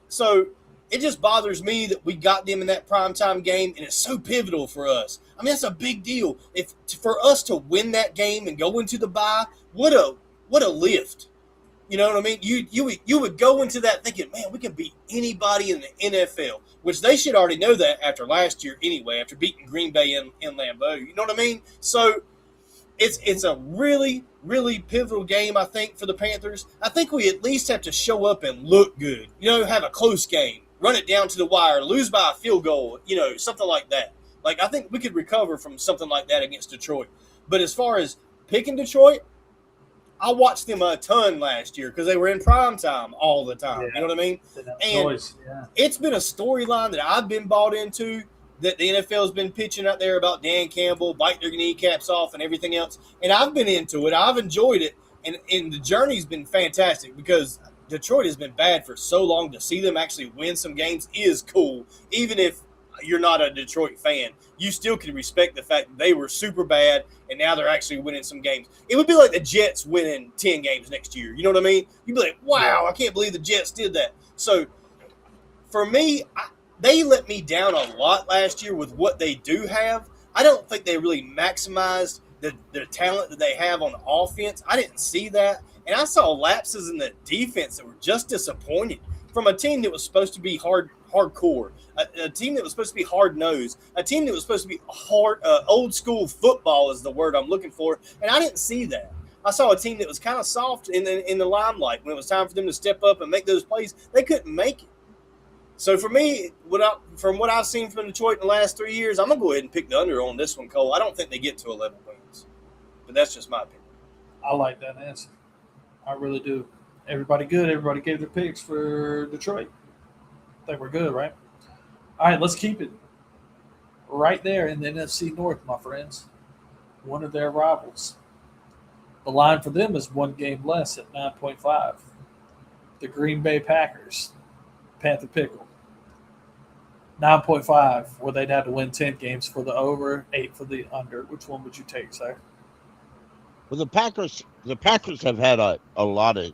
So it just bothers me that we got them in that primetime game, and it's so pivotal for us. I mean, that's a big deal. For us to win that game and go into the bye, what a lift. You know what I mean? You would go into that thinking, man, we can beat anybody in the NFL, which they should already know that after last year anyway, after beating Green Bay in Lambeau. You know what I mean? So it's a really, really pivotal game, I think, for the Panthers. I think we at least have to show up and look good. You know, have a close game, run it down to the wire, lose by a field goal, you know, something like that. Like, I think we could recover from something like that against Detroit. But as far as picking Detroit, I watched them a ton last year because they were in prime time all the time. Yeah. You know what I mean? And it's been a storyline that I've been bought into, that the NFL has been pitching out there about Dan Campbell, bite their kneecaps off and everything else. And I've been into it. I've enjoyed it. And the journey's been fantastic because Detroit has been bad for so long. To see them actually win some games is cool. Even if you're not a Detroit fan, you still can respect the fact that they were super bad and now they're actually winning some games. It would be like the Jets winning 10 games next year. You know what I mean? You'd be like, wow, I can't believe the Jets did that. So for me, they let me down a lot last year with what they do have. I don't think they really maximized the talent that they have on offense. I didn't see that. And I saw lapses in the defense that were just disappointing from a team that was supposed to be hardcore, a team that was supposed to be hard-nosed, a team that was supposed to be old-school football is the word I'm looking for, and I didn't see that. I saw a team that was kind of soft in the limelight. When it was time for them to step up and make those plays, they couldn't make it. So for me, from what I've seen from Detroit in the last 3 years, I'm going to go ahead and pick the under on this one, Cole. I don't think they get to 11 wins, but that's just my opinion. I like that answer. I really do. Everybody good. Everybody gave their picks for Detroit. I think we're good, right? All right, let's keep it right there in the NFC North, my friends. One of their rivals. The line for them is one game less at 9.5. The Green Bay Packers, Panther Pickle. 9.5, where they'd have to win 10 games for the over, 8 for the under. Which one would you take, sir? Well, the Packers have had a lot of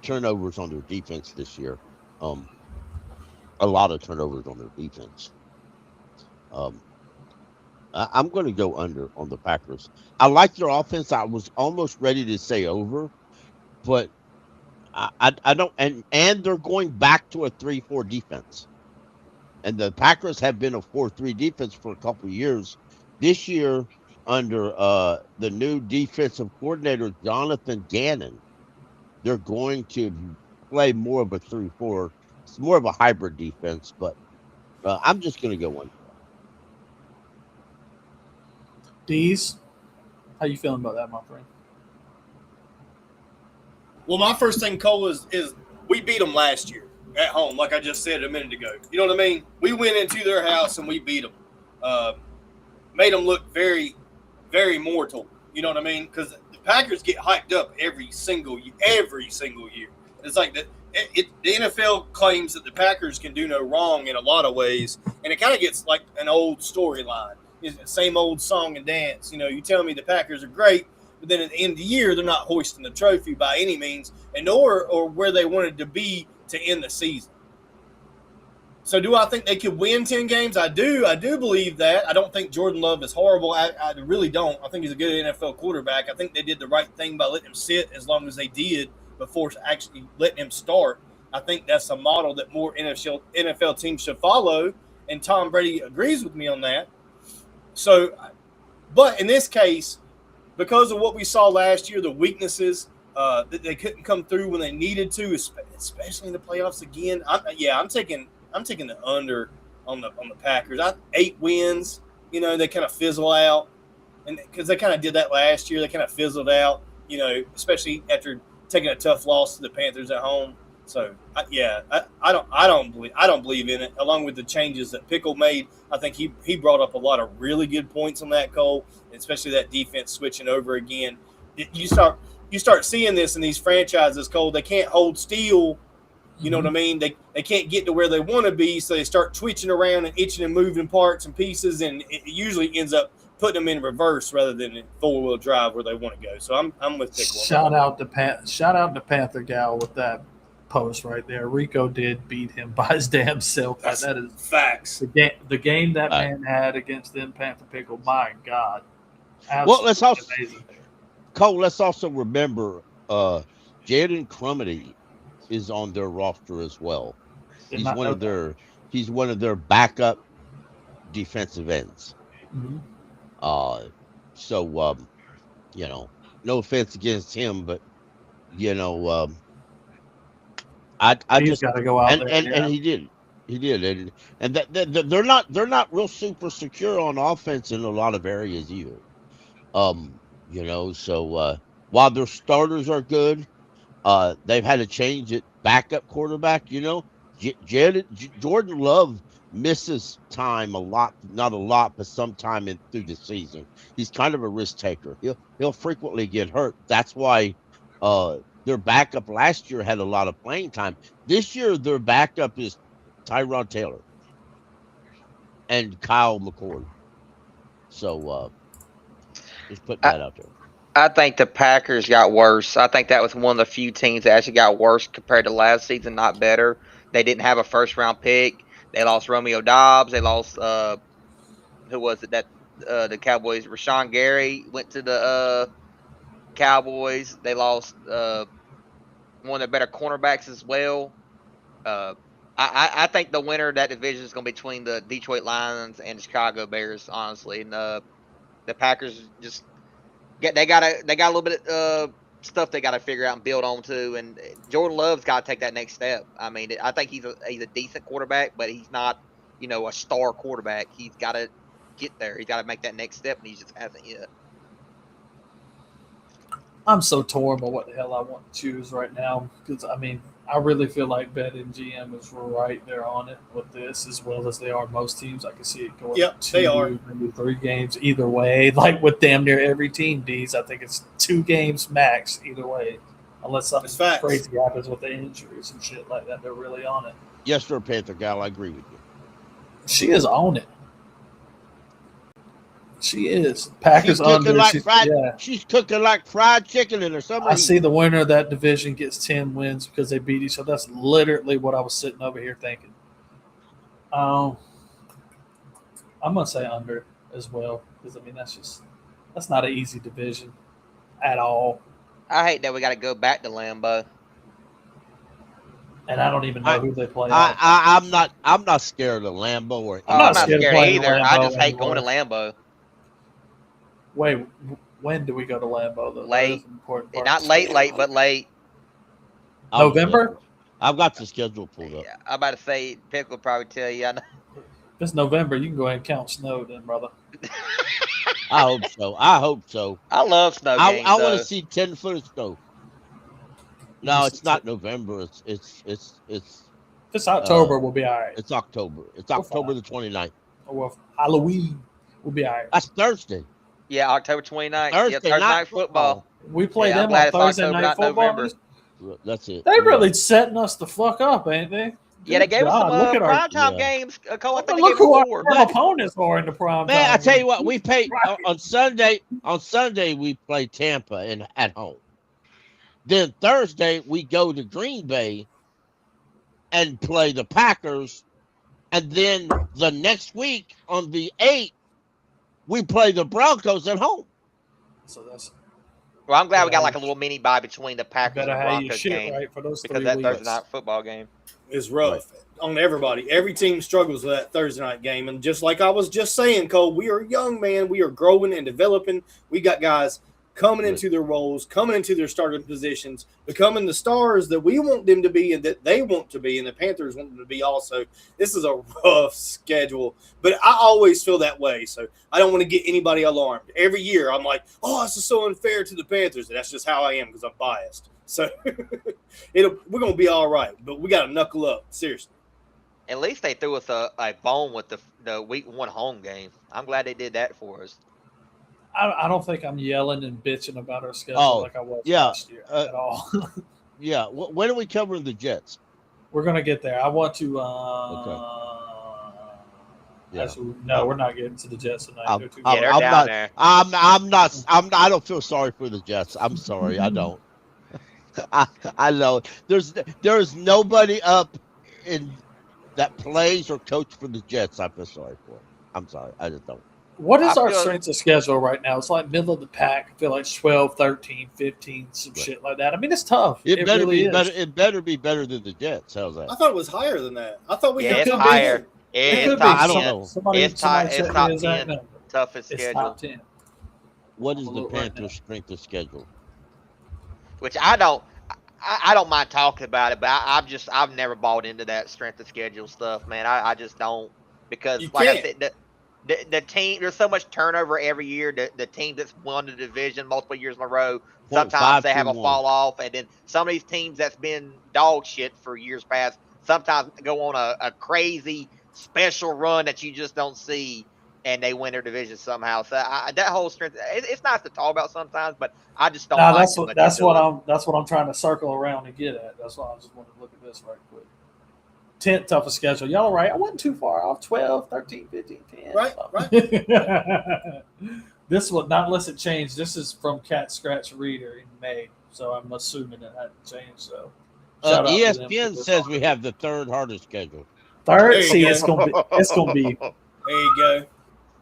turnovers on their defense this year. A lot of turnovers on their defense. I'm going to go under on the Packers. I like their offense. I was almost ready to say over, but I don't. And they're going back to a 3-4 defense. And the Packers have been a 4-3 defense for a couple of years. This year, under the new defensive coordinator, Jonathan Gannon, they're going to play more of a 3-4. It's more of a hybrid defense, but I'm just going to go under. Dees, how you feeling about that, my friend? Well, my first thing, Cole, is we beat them last year at home, like I just said a minute ago. You know what I mean? We went into their house and we beat them. Made them look very, very mortal. You know what I mean? Because the Packers get hyped up every single year. It's like the NFL claims that the Packers can do no wrong in a lot of ways, and it kind of gets like an old storyline. It's the same old song and dance. You know, you tell me the Packers are great, but then at the end of the year, they're not hoisting the trophy by any means, and nor or where they wanted to be to end the season. So do I think they could win 10 games? I do. I do believe that. I don't think Jordan Love is horrible. I really don't. I think he's a good NFL quarterback. I think they did the right thing by letting him sit as long as they did before actually letting him start. I think that's a model that more NFL teams should follow, and Tom Brady agrees with me on that. So, but in this case, because of what we saw last year, the weaknesses that they couldn't come through when they needed to, especially in the playoffs again. I'm taking the under on the Packers. 8 wins. You know, they kind of fizzle out, and because they kind of did that last year, they kind of fizzled out. You know, especially after taking a tough loss to the Panthers at home. So I don't believe in it. Along with the changes that Pickle made, I think he brought up a lot of really good points on that, Cole, especially that defense switching over again. You start seeing this in these franchises, Cole. They can't hold still. You know what I mean? They can't get to where they want to be, so they start twitching around and itching and moving parts and pieces, and it usually ends up putting them in reverse rather than in 4-wheel drive where they want to go. So I'm with Pickle. Shout out to Panther Gal with that post right there. Rico did beat him by his damn self. That is facts. The game that man had against them Panther Pickle. My God. Well, let's also amazing. Cole. Let's also remember Jaden Crumity is on their roster as well. He's one of their backup defensive ends. Mm-hmm. You know, no offense against him, but you know, I He's just got to go out there, and he did, and that they're not real super secure on offense in a lot of areas either. You know, so while their starters are good, they've had to change it. Backup quarterback, you know, Jordan Love misses time a lot, not a lot, but sometime through the season. He's kind of a risk taker. He'll frequently get hurt. That's why their backup last year had a lot of playing time. This year, their backup is Tyrod Taylor and Kyle McCord. So just put that out there. I think the Packers got worse. I think that was one of the few teams that actually got worse compared to last season, not better. They didn't have a first-round pick. They lost Romeo Doubs. They lost who was it that the Cowboys? Rashawn Gary went to the Cowboys. They lost one of their better cornerbacks as well. I think the winner of that division is going to be between the Detroit Lions and the Chicago Bears, honestly. And the Packers just they got a little bit of stuff they got to figure out and build on too. And Jordan Love's got to take that next step. I mean, I think he's a decent quarterback, but he's not, you know, a star quarterback. He's got to get there. He's got to make that next step, and he just hasn't yet. I'm so torn by what the hell I want to choose right now because, I mean, I really feel like Bet and GM is right there on it with this as well as they are most teams. I can see it going they are. maybe 3 games either way, like with damn near every team, D's. I think it's 2 games max either way unless something crazy happens with the injuries and shit like that. They're really on it. Yes, sir, Panther Gal. I agree with you. She is on it. She is. Packers under. She's cooking like fried chicken in her summer. I see the winner of that division gets 10 wins because they beat each other. That's literally what I was sitting over here thinking. I'm gonna say under as well because I mean that's not an easy division at all. I hate that we got to go back to Lambeau. And I don't even know who they play. I'm not scared of Lambeau or. I'm not scared either. I just hate going to Lambeau. Wait, when do we go to Lambeau? Though? Late. Not late, but late. November? I've got the schedule pulled up. Yeah, I'm about to say, Pick will probably tell you. I know. If it's November, you can go ahead and count snow then, brother. I hope so. I love snow games. I want to see 10 foot of snow. No, it's not November. It's October, we'll be all right. It's October. It's October the 29th. Well, Halloween, we'll be all right. That's Thursday. Yeah, October 29th. Thursday night football. We play them on Thursday night football. That's it. They're really setting us the fuck up, ain't they? Yeah, they gave us some primetime games. Look who our opponents are in the primetime. Man, I tell you what, we pay on Sunday. On Sunday, we play Tampa at home. Then Thursday, we go to Green Bay and play the Packers. And then the next week, on the 8th, we play the Broncos at home. So that's. Well, I'm glad we got like a little mini bye between the Packers and Broncos game right for those because that Thursday night football game is rough on everybody. Every team struggles with that Thursday night game, and just like I was just saying, Cole, we are young, man. We are growing and developing. We got guys coming into their roles, coming into their starting positions, becoming the stars that we want them to be and that they want to be, and the Panthers want them to be also. This is a rough schedule, but I always feel that way, so I don't want to get anybody alarmed. Every year I'm like, oh, this is so unfair to the Panthers, and that's just how I am because I'm biased. So we're going to be all right, but we got to knuckle up, seriously. At least they threw us a bone with the week 1 home game. I'm glad they did that for us. I don't think I'm yelling and bitching about our schedule like I was last year at all. Yeah. When are we covering the Jets? We're going to get there. I want to actually, no, we're not getting to the Jets tonight. They're down there. I don't feel sorry for the Jets. I'm sorry. I don't. I know. There's nobody up in that plays or coach for the Jets I feel sorry for. I'm sorry. I just don't. What is our strength of schedule right now? It's like middle of the pack. I feel like 12, 13, 15, some shit like that. I mean, it's tough. It better really be is. better. It better be better than the Jets. How's that? I thought it was higher than that. I thought we had it's higher. It's top I don't know. It's top 10. Toughest It's schedule. top 10. What is the Panthers' strength of schedule? Which I don't mind talking about it, but I've never bought into that strength of schedule stuff, man. I just don't, because I said, the team, there's so much turnover every year. The team that's won the division multiple years in a row, sometimes they have a fall off, and then some of these teams that's been dog shit for years past sometimes go on a crazy special run that you just don't see, and they win their division somehow. So that whole strength, it's nice to talk about sometimes, but I just don't. That's what I'm trying to circle around and get at. That's why I just want to look at this right quick. 10th toughest schedule. Y'all right. I wasn't too far off. 12, 13, 15, 10. Right. This will not unless it changed. This is from Cat Scratch Reader in May, so I'm assuming it hadn't changed. So ESPN says we have the 3rd hardest schedule. Third, see, it's gonna be. There you go.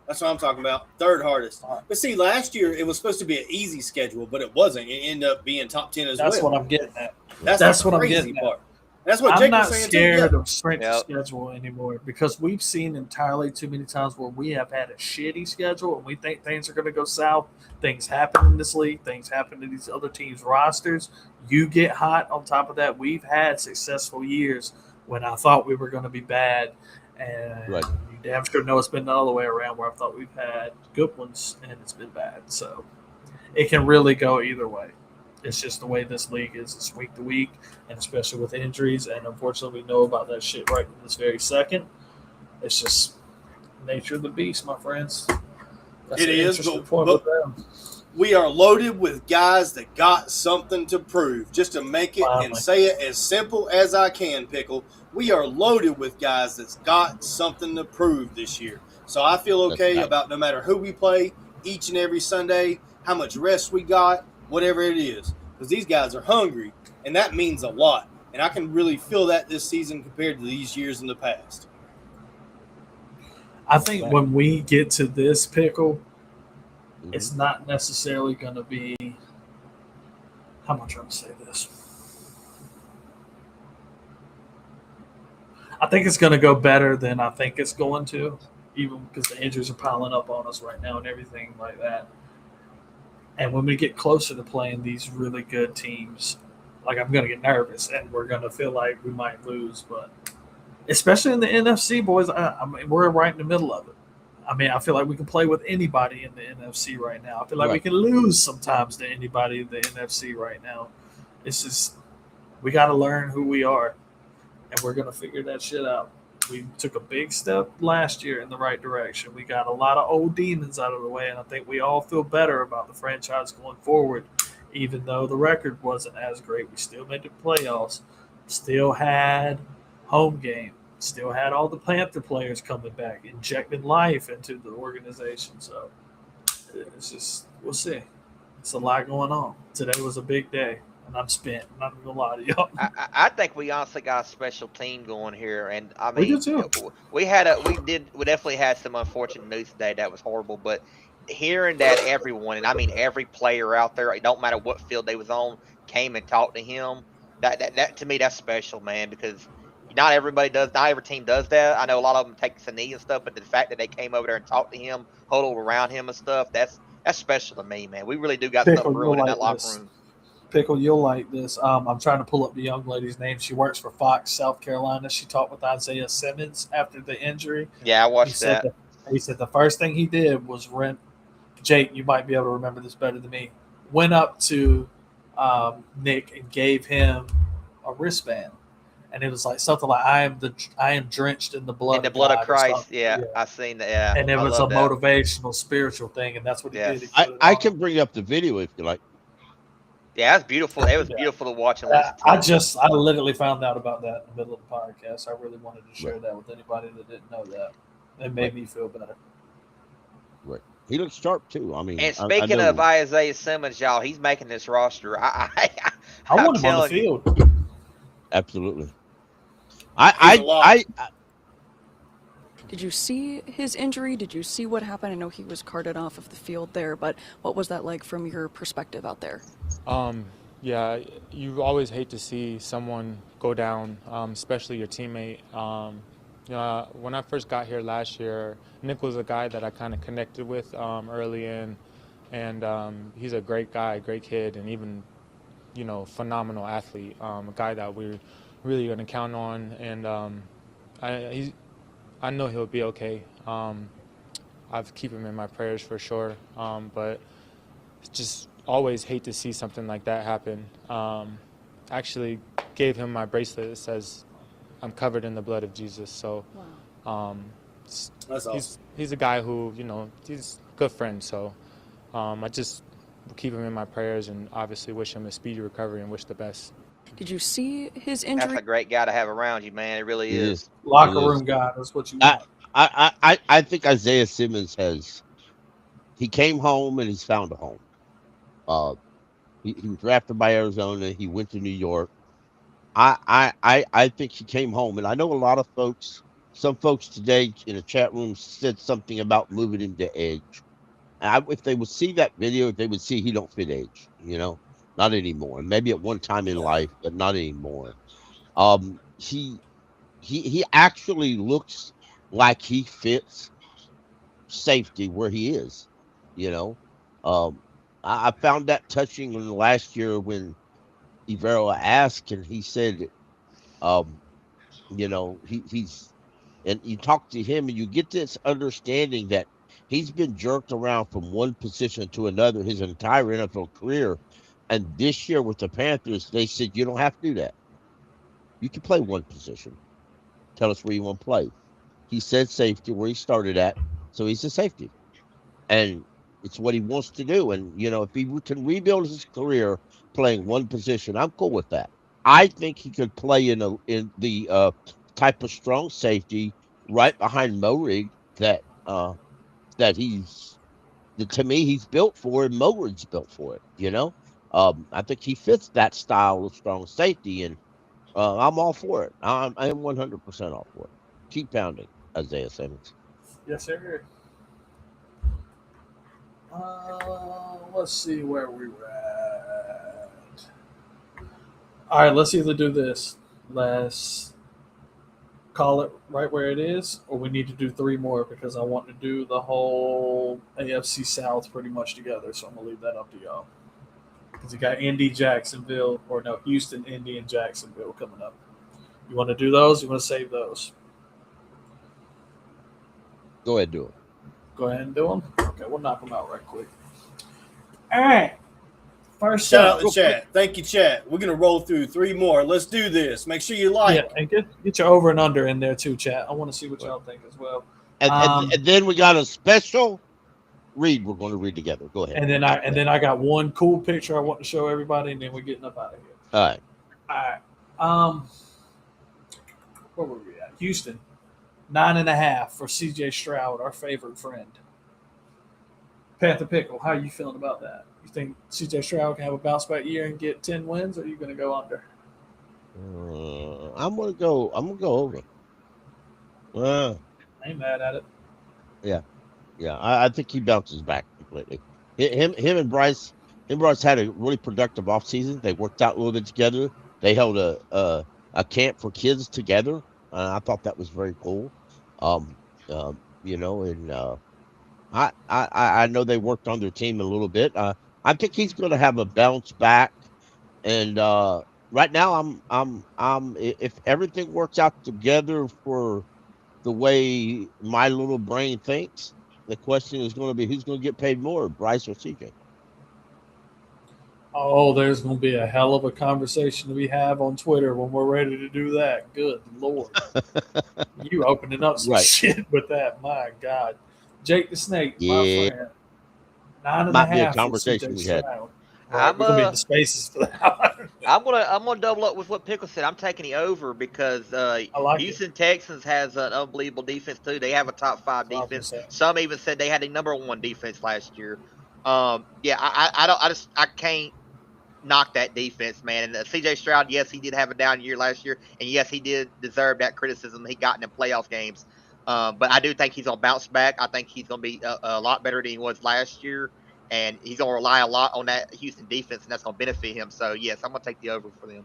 That's what I'm talking about. 3rd hardest. But see, last year it was supposed to be an easy schedule, but it wasn't. It ended up being top 10 as well. That's what I'm getting at. That's what I'm getting at. At. That's what I'm Jake was not saying scared too. of strength of schedule anymore, because we've seen entirely too many times where we have had a shitty schedule and we think things are going to go south. Things happen in this league. Things happen to these other teams' rosters. You get hot. On top of that, we've had successful years when I thought we were going to be bad. And you damn sure know it's been the other way around, where I thought we've had good ones and it's been bad. So it can really go either way. It's just the way this league is. It's week to week, and especially with injuries. And unfortunately, we know about that shit right this very second. It's just nature of the beast, my friends. That's it is, but we are loaded with guys that got something to prove. Just to make it and say it as simple as I can, Pickle, we are loaded with guys that's got something to prove this year. So I feel okay about no matter who we play each and every Sunday, how much rest we got, whatever it is, because these guys are hungry, and that means a lot. And I can really feel that this season compared to these years in the past. I think when we get to this, Pickle, it's not necessarily going to be – how am I trying to say this? I think it's going to go better than I think it's going to, even because the injuries are piling up on us right now and everything like that. And when we get closer to playing these really good teams, like, I'm going to get nervous and we're going to feel like we might lose. But especially in the NFC, boys, I mean, we're right in the middle of it. I mean, I feel like we can play with anybody in the NFC right now. I feel like we can lose sometimes to anybody in the NFC right now. It's just we got to learn who we are, and we're going to figure that shit out. We took a big step last year in the right direction. We got a lot of old demons out of the way, and I think we all feel better about the franchise going forward, even though the record wasn't as great. We still made the playoffs, still had home game, still had all the Panther players coming back, injecting life into the organization. So it's just, we'll see. It's a lot going on. Today was a big day. And I'm spent. I'm not gonna lie to y'all. I think we honestly got a special team going here, and I mean, we do too. We definitely had some unfortunate news today that was horrible. But hearing that everyone, and I mean every player out there, it don't matter what field they was on, came and talked to him. That to me, that's special, man. Because not every team does that. I know a lot of them take the knee and stuff, but the fact that they came over there and talked to him, huddled around him and stuff, That's special to me, man. We really do got Pickle, something you'll brewing in like that locker this. room. Pickle, you'll like this. I'm trying to pull up the young lady's name. She works for Fox, South Carolina. She talked with Isaiah Simmons after the injury. Yeah, I watched that. He said the first thing he did was rent. Jake, you might be able to remember this better than me. Went up to Nick and gave him a wristband, and it was like something like I am drenched in the blood. In the blood of God," Christ. Yeah, I seen that. Yeah, and it was a love that. motivational, spiritual thing, and that's what he Yes. did. He put it I on. can bring up the video if you like. Yeah, that's beautiful. It was beautiful to watch and listen to. I literally found out about that in the middle of the podcast. I really wanted to share that with anybody that didn't know that. It made me feel better. Right. He looks sharp too. I mean, And speaking of Isaiah Simmons, y'all, he's making this roster. I want him on the field. Absolutely. Did you see his injury? Did you see what happened? I know he was carted off of the field there, but what was that like from your perspective out there? Yeah, you always hate to see someone go down, especially your teammate. When I first got here last year, Nick was a guy that I kind of connected with early in, and he's a great guy, great kid, and even, phenomenal athlete, a guy that we're really going to count on, and I know he'll be okay. I've keep him in my prayers for sure, but just always hate to see something like that happen. Actually gave him my bracelet that says I'm covered in the blood of Jesus. So that's awesome. He's a guy who, he's a good friend. So I just keep him in my prayers and obviously wish him a speedy recovery and wish the best. Did you see his injury? That's a great guy to have around you, man. It really is. Locker room guy. That's what you want. I think Isaiah Simmons he came home and he's found a home. He was drafted by Arizona. He went to New York. I think he came home, and I know a lot of some folks today in the chat room said something about moving him to edge. If they would see that video, they would see he don't fit edge, not anymore. Maybe at one time in life, but not anymore. He actually looks like he fits safety where he is, I found that touching in the last year when Ivero asked, and he said, he's, and you talk to him and you get this understanding that he's been jerked around from one position to another his entire NFL career. And this year with the Panthers, they said, you don't have to do that. You can play one position. Tell us where you want to play. He said safety, where he started at. So he's a safety. And it's what he wants to do. And, if he can rebuild his career playing one position, I'm cool with that. I think he could play in the type of strong safety right behind Morig that to me, he's built for, and Morig's built for it, I think he fits that style of strong safety, and I'm all for it. I am 100% all for it. Keep pounding, Isaiah Simmons. Yes, sir. Let's see where we were at. All right, let's either do this. Let's call it right where it is, or we need to do 3 more because I want to do the whole AFC South pretty much together. So I'm going to leave that up to y'all. Because you got Houston, Indy, and Jacksonville coming up. You want to do those? You want to save those? Go ahead, do it. Go ahead and do them. Okay, we'll knock them out right quick. All right. First shout out the chat. Thank you, chat. We're gonna roll through 3 more. Let's do this. Make sure you like. Yeah, and get your over and under in there too, chat. I want to see what y'all think as well. And then we got a special read. We're going to read together. Go ahead. And then I got one cool picture I want to show everybody, and then we're getting up out of here. All right. Where were we at? Houston. 9.5 for CJ Stroud, our favorite friend. Panther Pickle, how are you feeling about that? You think CJ Stroud can have a bounce back year and get 10 wins, or are you going to go under? I'm gonna go over. I ain't mad at it. Yeah. I think he bounces back completely. Him and Bryce had a really productive offseason. They worked out a little bit together. They held a camp for kids together. I thought that was very cool. I know they worked on their team a little bit. I think he's going to have a bounce back. And right now, if everything works out together for the way my little brain thinks, the question is going to be who's going to get paid more, Bryce or CJ? Oh, there's going to be a hell of a conversation we have on Twitter when we're ready to do that. Good Lord. You opening up some shit with that. My God. Jake the Snake, my friend. 9.5. Might be a conversation we had. Right, we're going to be in the spaces for that. I'm gonna double up with what Pickle said. I'm taking the over because Houston Texans has an unbelievable defense too. They have a top 5 defense. 100%. Some even said they had a number 1 defense last year. I can't knock that defense, man. And CJ Stroud, yes, he did have a down year last year, and yes, he did deserve that criticism he got in the playoff games. But I do think he's gonna bounce back. I think he's gonna be a lot better than he was last year. And he's going to rely a lot on that Houston defense, and that's going to benefit him. So, yes, I'm going to take the over for them.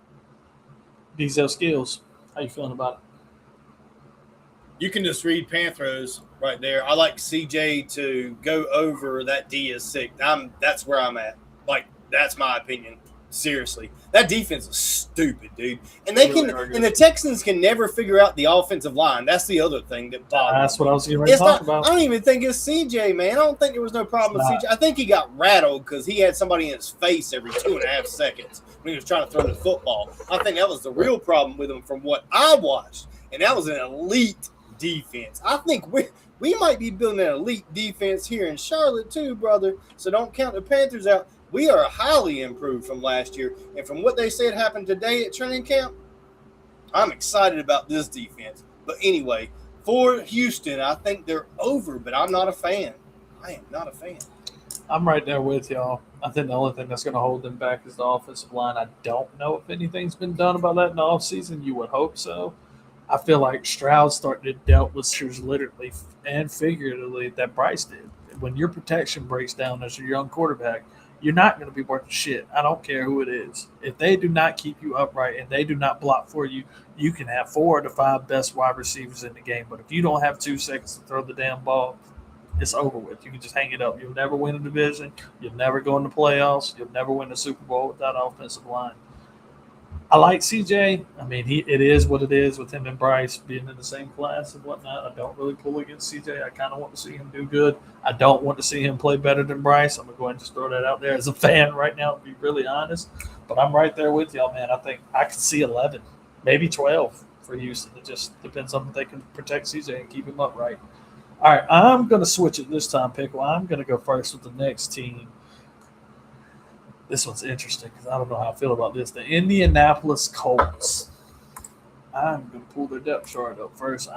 Diesel Skills, how you feeling about it? You can just read Panthers right there. I like CJ to go over. That D is sick. That's where I'm at. Like, that's my opinion. Seriously. That defense is stupid, dude. And the Texans can never figure out the offensive line. That's the other thing that bothers me. That's what I was getting ready to talk about. I don't even think it's CJ, man. I don't think there was no problem with CJ. I think he got rattled because he had somebody in his face every 2.5 seconds when he was trying to throw the football. I think that was the real problem with him from what I watched. And that was an elite defense. I think we might be building an elite defense here in Charlotte too, brother. So don't count the Panthers out. We are highly improved from last year. And from what they said happened today at training camp, I'm excited about this defense. But anyway, for Houston, I think they're over, but I'm not a fan. I am not a fan. I'm right there with y'all. I think the only thing that's going to hold them back is the offensive line. I don't know if anything's been done about that in the offseason. You would hope so. I feel like Stroud's starting to dealt with literally and figuratively that Bryce did. When your protection breaks down as a young quarterback, you're not going to be worth shit. I don't care who it is. If they do not keep you upright and they do not block for you, you can have 4 of the 5 best wide receivers in the game. But if you don't have 2 seconds to throw the damn ball, it's over with. You can just hang it up. You'll never win a division. You'll never go in the playoffs. You'll never win the Super Bowl with that offensive line. I like CJ. I mean, it is what it is with him and Bryce being in the same class and whatnot. I don't really pull against CJ. I kind of want to see him do good. I don't want to see him play better than Bryce. I'm going to go ahead and just throw that out there as a fan right now, to be really honest. But I'm right there with y'all, man. I think I could see 11, maybe 12 for Houston. It just depends on if they can protect CJ and keep him upright. All right, I'm going to switch it this time, Pickle. I'm going to go first with the next team. This one's interesting because I don't know how I feel about this. The Indianapolis Colts. I'm going to pull their depth chart up first.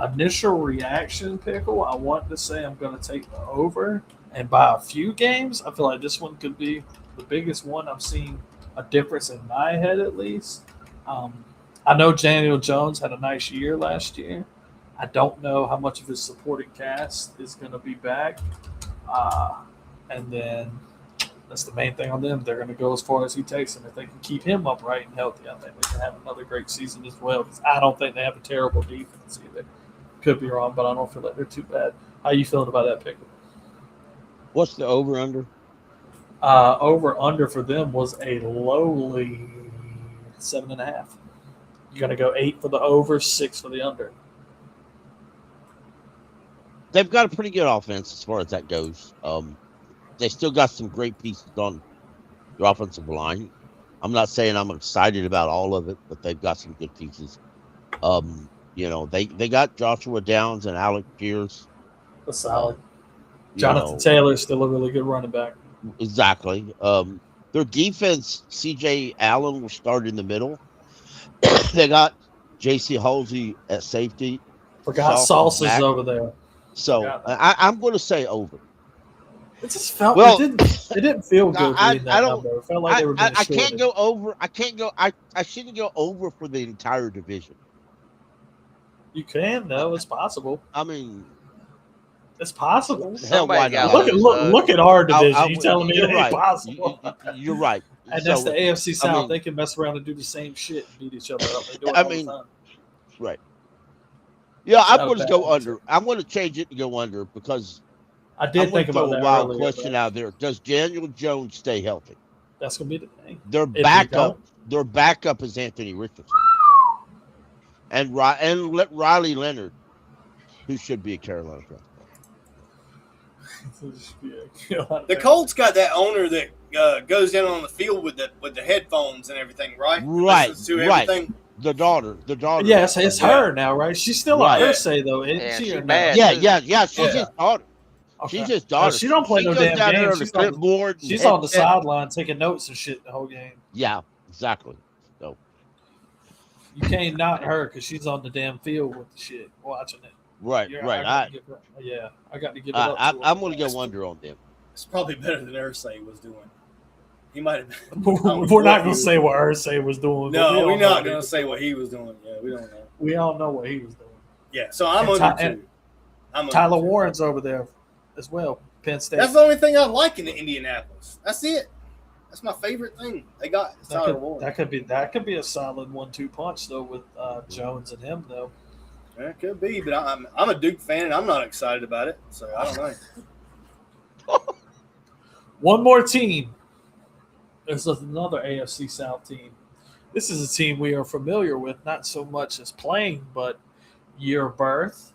Initial reaction, Pickle, I want to say I'm going to take the over. And by a few games, I feel like this one could be the biggest one I've seen a difference in my head at least. I know Daniel Jones had a nice year last year. I don't know how much of his supporting cast is going to be back. And then that's the main thing on them. They're going to go as far as he takes them. If they can keep him upright and healthy, I think they can have another great season as well. Because I don't think they have a terrible defense either. Could be wrong, but I don't feel like they're too bad. How you feeling about that pick? What's the over-under? Over-under for them was a lowly 7.5. You're going to go 8 for the over, 6 for the under. They've got a pretty good offense as far as that goes. They still got some great pieces on the offensive line. I'm not saying I'm excited about all of it, but they've got some good pieces. They got Joshua Downs and Alec Pierce. That's solid. Jonathan Taylor is still a really good running back. Exactly. Their defense, C.J. Allen will start in the middle. They got J.C. Halsey at safety. Forgot Salsa's over there. So I'm going to say over. It just felt it didn't feel good. I don't. It felt like they were I can't go over. I can't go. I shouldn't go over for the entire division. You can though. It's possible. I mean, it's possible. Hell, why not? Look at our division. You telling me it ain't possible? You're right. And that's the AFC South. They can mess around and do the same shit and beat each other up. They do it all the time. Right. Yeah, I'm going to go under. I'm going to change it to go under because I did think about throw that a wild earlier, question though. out there. Does Daniel Jones stay healthy? That's gonna be the thing. Their If he backup, don't, is Anthony Richardson, and Riley Leonard, who should be a Carolina Panthers. The Colts got that owner that goes down on the field with the headphones and everything, right? Right, Listens to right. everything. The daughter. Yes, it's her now, right? She's still Right. on Ursay though, isn't Yeah, she? she's or no? bad. Yeah. She's his daughter. Okay. She's his daughter. She don't play no goes damn down there game. on the She's on the- clipboard. and She's on the headset. sideline taking notes and shit the whole game. Yeah, exactly. So You can't knock her because she's on the damn field with the shit watching it. right. I got to give it up. to her. I'm going to go under on them. It's probably better than Ursay was doing. He might have. We're not going to say what Ursay was doing. No, we're not going to say what he was doing. Yeah, we don't know. We all know what he was doing. Yeah, so I'm And under two. Tyler Warren's over there as well. Penn State. That's the only thing I like in Indianapolis. That's it. That's my favorite thing they got. Tyler Warren. That could be a solid 1-2 punch though with Jones and him though. It could be, but I'm a Duke fan and I'm not excited about it. So I don't know. One more team. There's another AFC South team. This is a team we are familiar with, not so much as playing, but year of birth.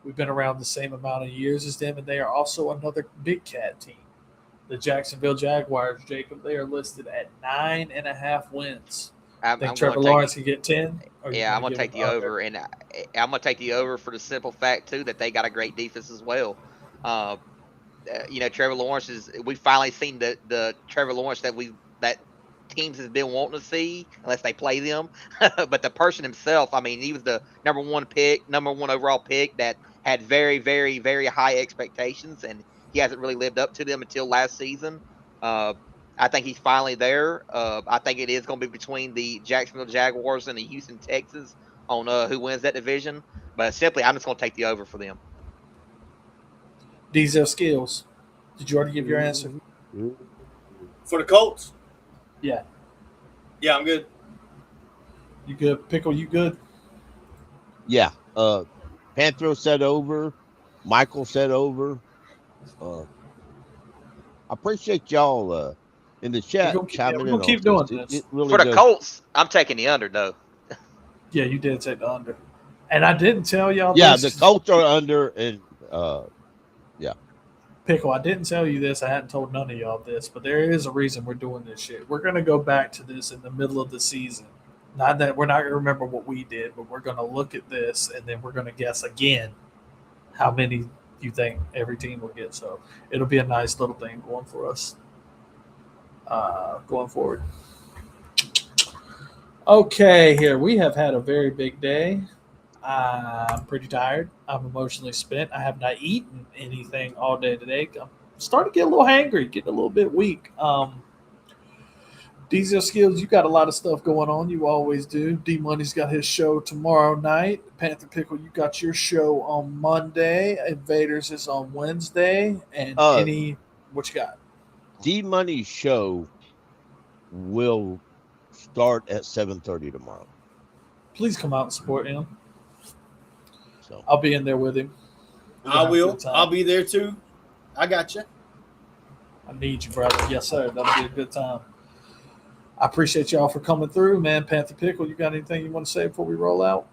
We've been around the same amount of years as them, and they are also another Big Cat team. The Jacksonville Jaguars, Jacob, they are listed at 9.5 wins. I'm Think gonna Trevor take- Lawrence can get 10? Yeah, I'm gonna take the over, and I'm gonna take the over for the simple fact too that they got a great defense as well. Trevor Lawrence we finally seen the Trevor Lawrence that teams has been wanting to see, unless they play them. But the person himself, I mean, he was the number one overall pick that had very, very, very high expectations, and he hasn't really lived up to them until last season. I think he's finally there. I think it is going to be between the Jacksonville Jaguars and the Houston Texans on who wins that division. But simply, I'm just going to take the over for them. Diesel Skills. Did you already give your answer? For the Colts? Yeah. Yeah, I'm good. You good? Pickle, you good? Yeah. Panthro said over. Michael said over. I appreciate y'all in the chat chiming in. We'll keep doing this. It really For the does. Colts, I'm taking the under, though. Yeah, you did take the under. And I didn't tell y'all Yeah, this. the Colts are under, and yeah. Pickle, I didn't tell you this. I hadn't told none of y'all this, but there is a reason we're doing this shit. We're going to go back to this in the middle of the season. Not that we're not going to remember what we did, but we're going to look at this, and then we're going to guess again how many you think every team will get. So it'll be a nice little thing going for us going forward. Okay, here. We have had a very big day. I'm pretty tired. I'm emotionally spent. I have not eaten anything all day today. I'm starting to get a little hangry, getting a little bit weak. Diesel Skills, you got a lot of stuff going on. You always do. D Money's got his show tomorrow night. Panther Pickle, you got your show on Monday. Invaders is on Wednesday. And what you got? D Money's show will start at 7:30 tomorrow. Please come out and support him. So I'll be in there with him. I will. I'll be there too. I got you. I need you, brother. Yes, sir. That'll be a good time. I appreciate y'all for coming through, man. Panther Pickle, you got anything you want to say before we roll out?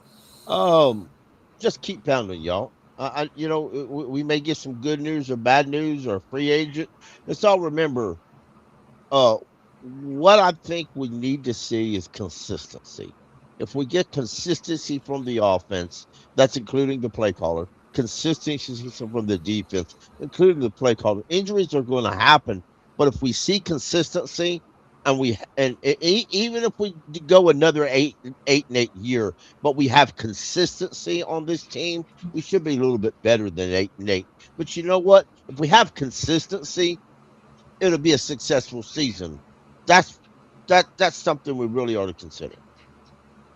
Just keep pounding, y'all. We may get some good news or bad news or a free agent. Let's all remember, what I think we need to see is consistency. If we get consistency from the offense, that's including the play caller, consistency from the defense, including the play caller, injuries are going to happen. But if we see consistency, even if we go another 8-8 year, but we have consistency on this team, we should be a little bit better than 8-8. But you know what? If we have consistency, it'll be a successful season. That's something we really ought to consider.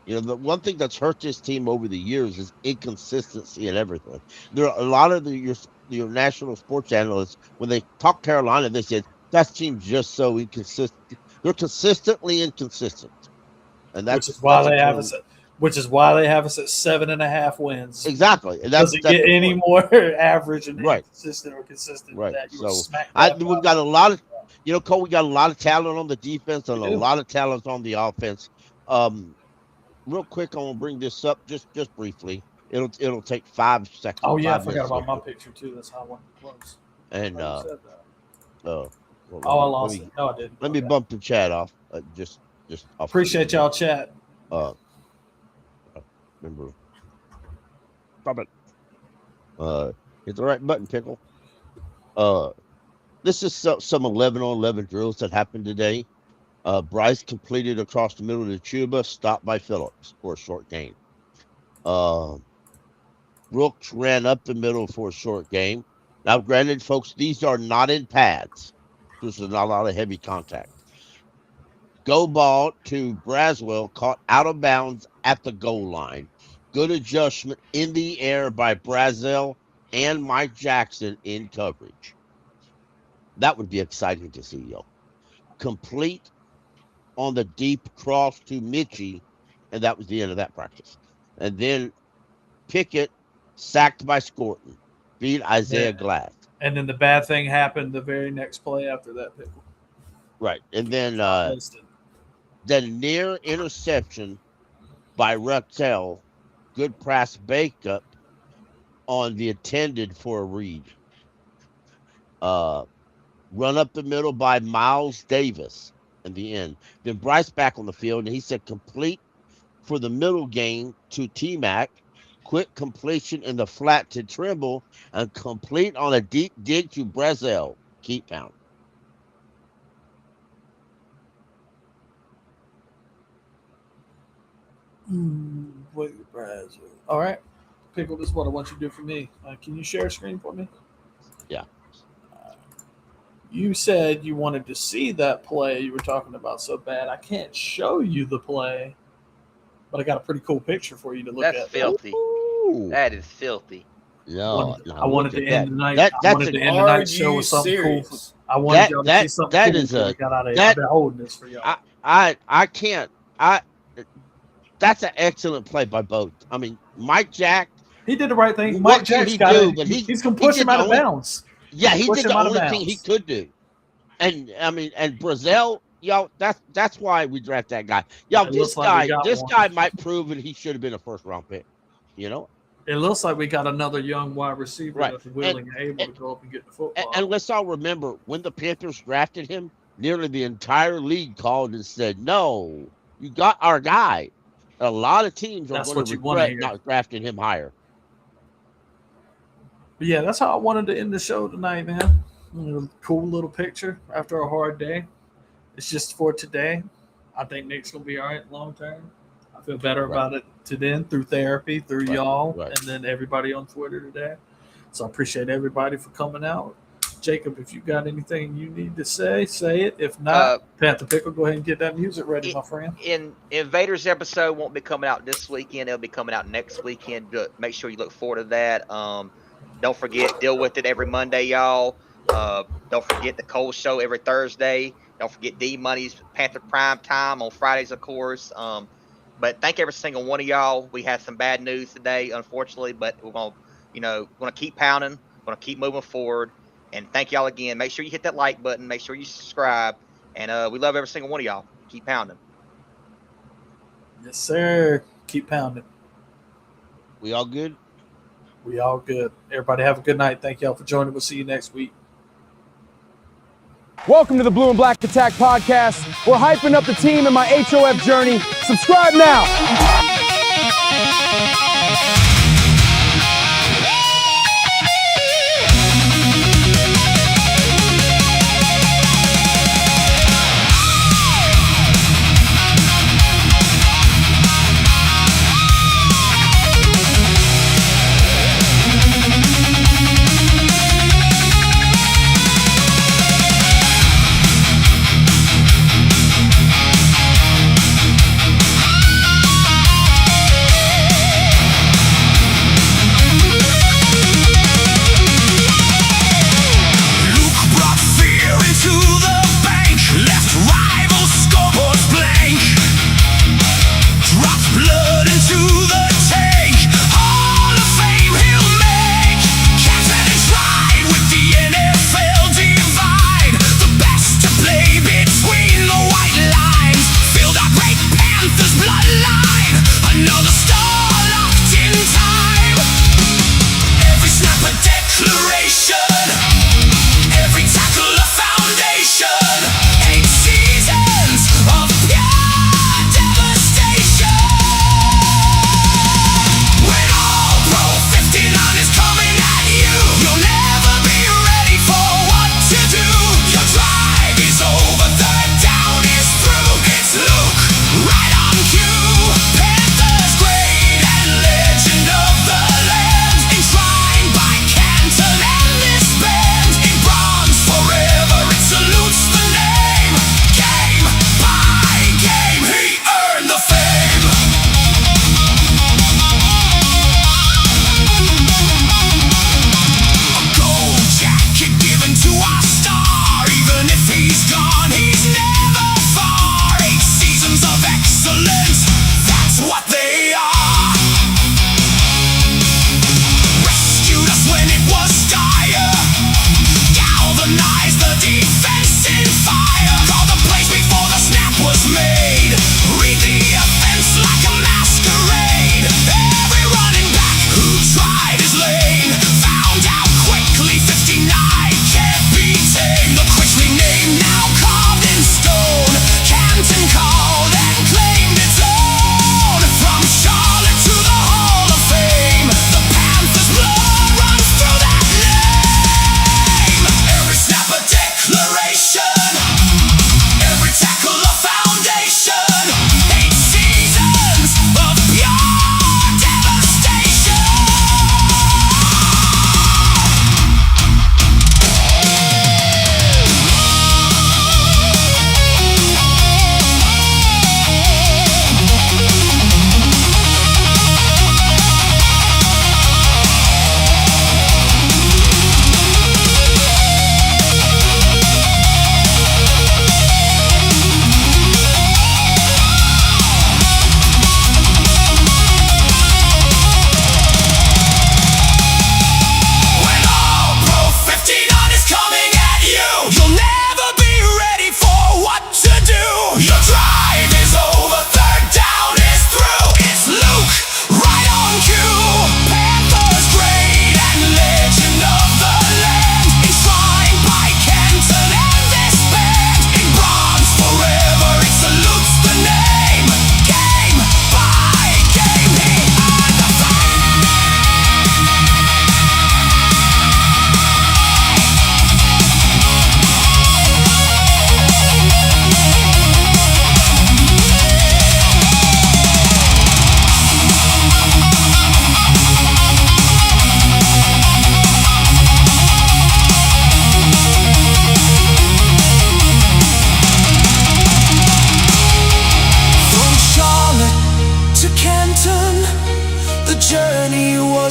You know, the one thing that's hurt this team over the years is inconsistency in everything. There are a lot of your national sports analysts, when they talk Carolina, they said that team's just so inconsistent. They're consistently inconsistent, and that's which is why Which is why they have us at 7.5 wins. Exactly. And doesn't get any more average and consistent or consistent right. than that. We've got a lot of, Cole, we got a lot of talent on the defense and a lot of talent on the offense. Real quick, I'm gonna bring this up just briefly. It'll take 5 seconds. Oh yeah, I forgot about my picture too. That's how I wanted to close. And I lost it. No, I didn't. Let me bump the chat off. Just appreciate y'all chat. Remember, stop it. Hit the right button, Pickle. This is some 11-on-11 drills that happened today. Bryce completed across the middle of the tuba, stopped by Phillips for a short gain. Brooks ran up the middle for a short gain. Now, granted, folks, these are not in pads. There's not a lot of heavy contact. Go ball to Braswell, caught out of bounds at the goal line. Good adjustment in the air by Braswell and Mike Jackson in coverage. That would be exciting to see, yo. Complete on the deep cross to Mitchie, and that was the end of that practice. And then Pickett sacked by Scourton, beat Isaiah Glass. And then the bad thing happened the very next play after that, Pickle. Right. And then the near interception by Ruxell, good pass backup on the intended for a read. Run up the middle by Miles Davis in the end. Then Bryce back on the field, and he said complete for the middle game to T-Mac, quick completion in the flat to Trimble, and complete on a deep dig to Braswell. Keep pounding. Wait, Braswell. All right. Pickle, this is what I want you to do for me. Can you share a screen for me? Yeah. You said you wanted to see that play you were talking about so bad. I can't show you the play, but I got a pretty cool picture for you to look at. That's filthy. Ooh. That is filthy. No, I wanted to end the night. I wanted to end the night show with something cool. I wanted y'all to see something cool before we got out of here. I've been holding this for y'all. I can't. That's an excellent play by both. I mean, Mike Jack. He did the right thing. Mike Jack's got it. But he's going to push him out of bounds. Yeah, he did the only thing he could do. And I mean, and Brazil, y'all, that's why we draft that guy. Y'all, this guy might prove that he should have been a first-round pick. You know? It looks like we got another young wide receiver that's willing and able to go up and get the football. And let's all remember, when the Panthers drafted him, nearly the entire league called and said, no, you got our guy. A lot of teams are going to regret not drafting him higher. But yeah, that's how I wanted to end the show tonight, man. Cool little picture after a hard day. It's just for today. I think Nick's going to be all right long term. I feel better about it through therapy, through y'all, and then everybody on Twitter today. So I appreciate everybody for coming out. Jacob, if you got anything you need to say it. If not, Panther Pickle, go ahead and get that music ready, my friend. Invaders episode won't be coming out this weekend. It'll be coming out next weekend. Make sure you look forward to that. Don't forget, deal with it every Monday, y'all. Don't forget the Cole Show every Thursday. Don't forget D Money's Panther Prime Time on Fridays, of course. But thank every single one of y'all. We had some bad news today, unfortunately, but we're gonna keep pounding. We're gonna keep moving forward. And thank y'all again. Make sure you hit that like button. Make sure you subscribe. And we love every single one of y'all. Keep pounding. Yes, sir. Keep pounding. We all good? We all good. Everybody have a good night. Thank y'all for joining. We'll see you next week. Welcome to the Blue and Black Attack Podcast. We're hyping up the team in my HOF journey. Subscribe now.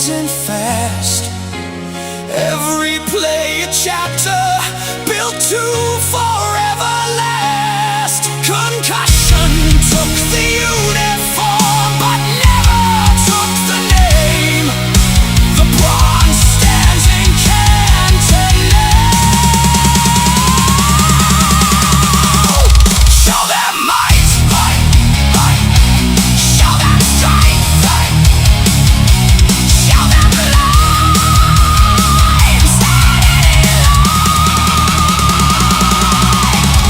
wasn't fast. Every play a chapter built to forever last. Concussion took the uniform but never took the name. The bronze stands in Canton now. Show them might, show them strength, show them life, standing in line.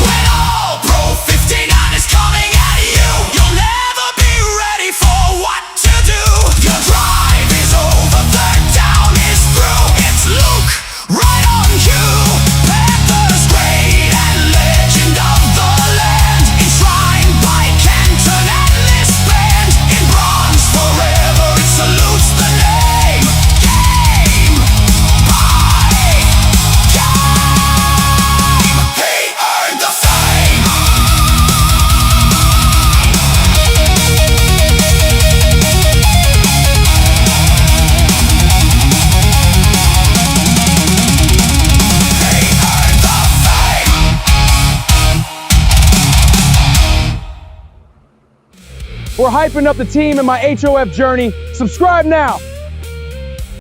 When all Pro 59 is coming at you, you'll never be ready for what to do. Your drive is over, third down is through. It's Luke, right on cue. Panthers, great and legend of the land, enshrined by Canton and this band. In bronze forever, it salutes the name. Game by game, he earned the fame. We're hyping up the team in my HOF journey. Subscribe now.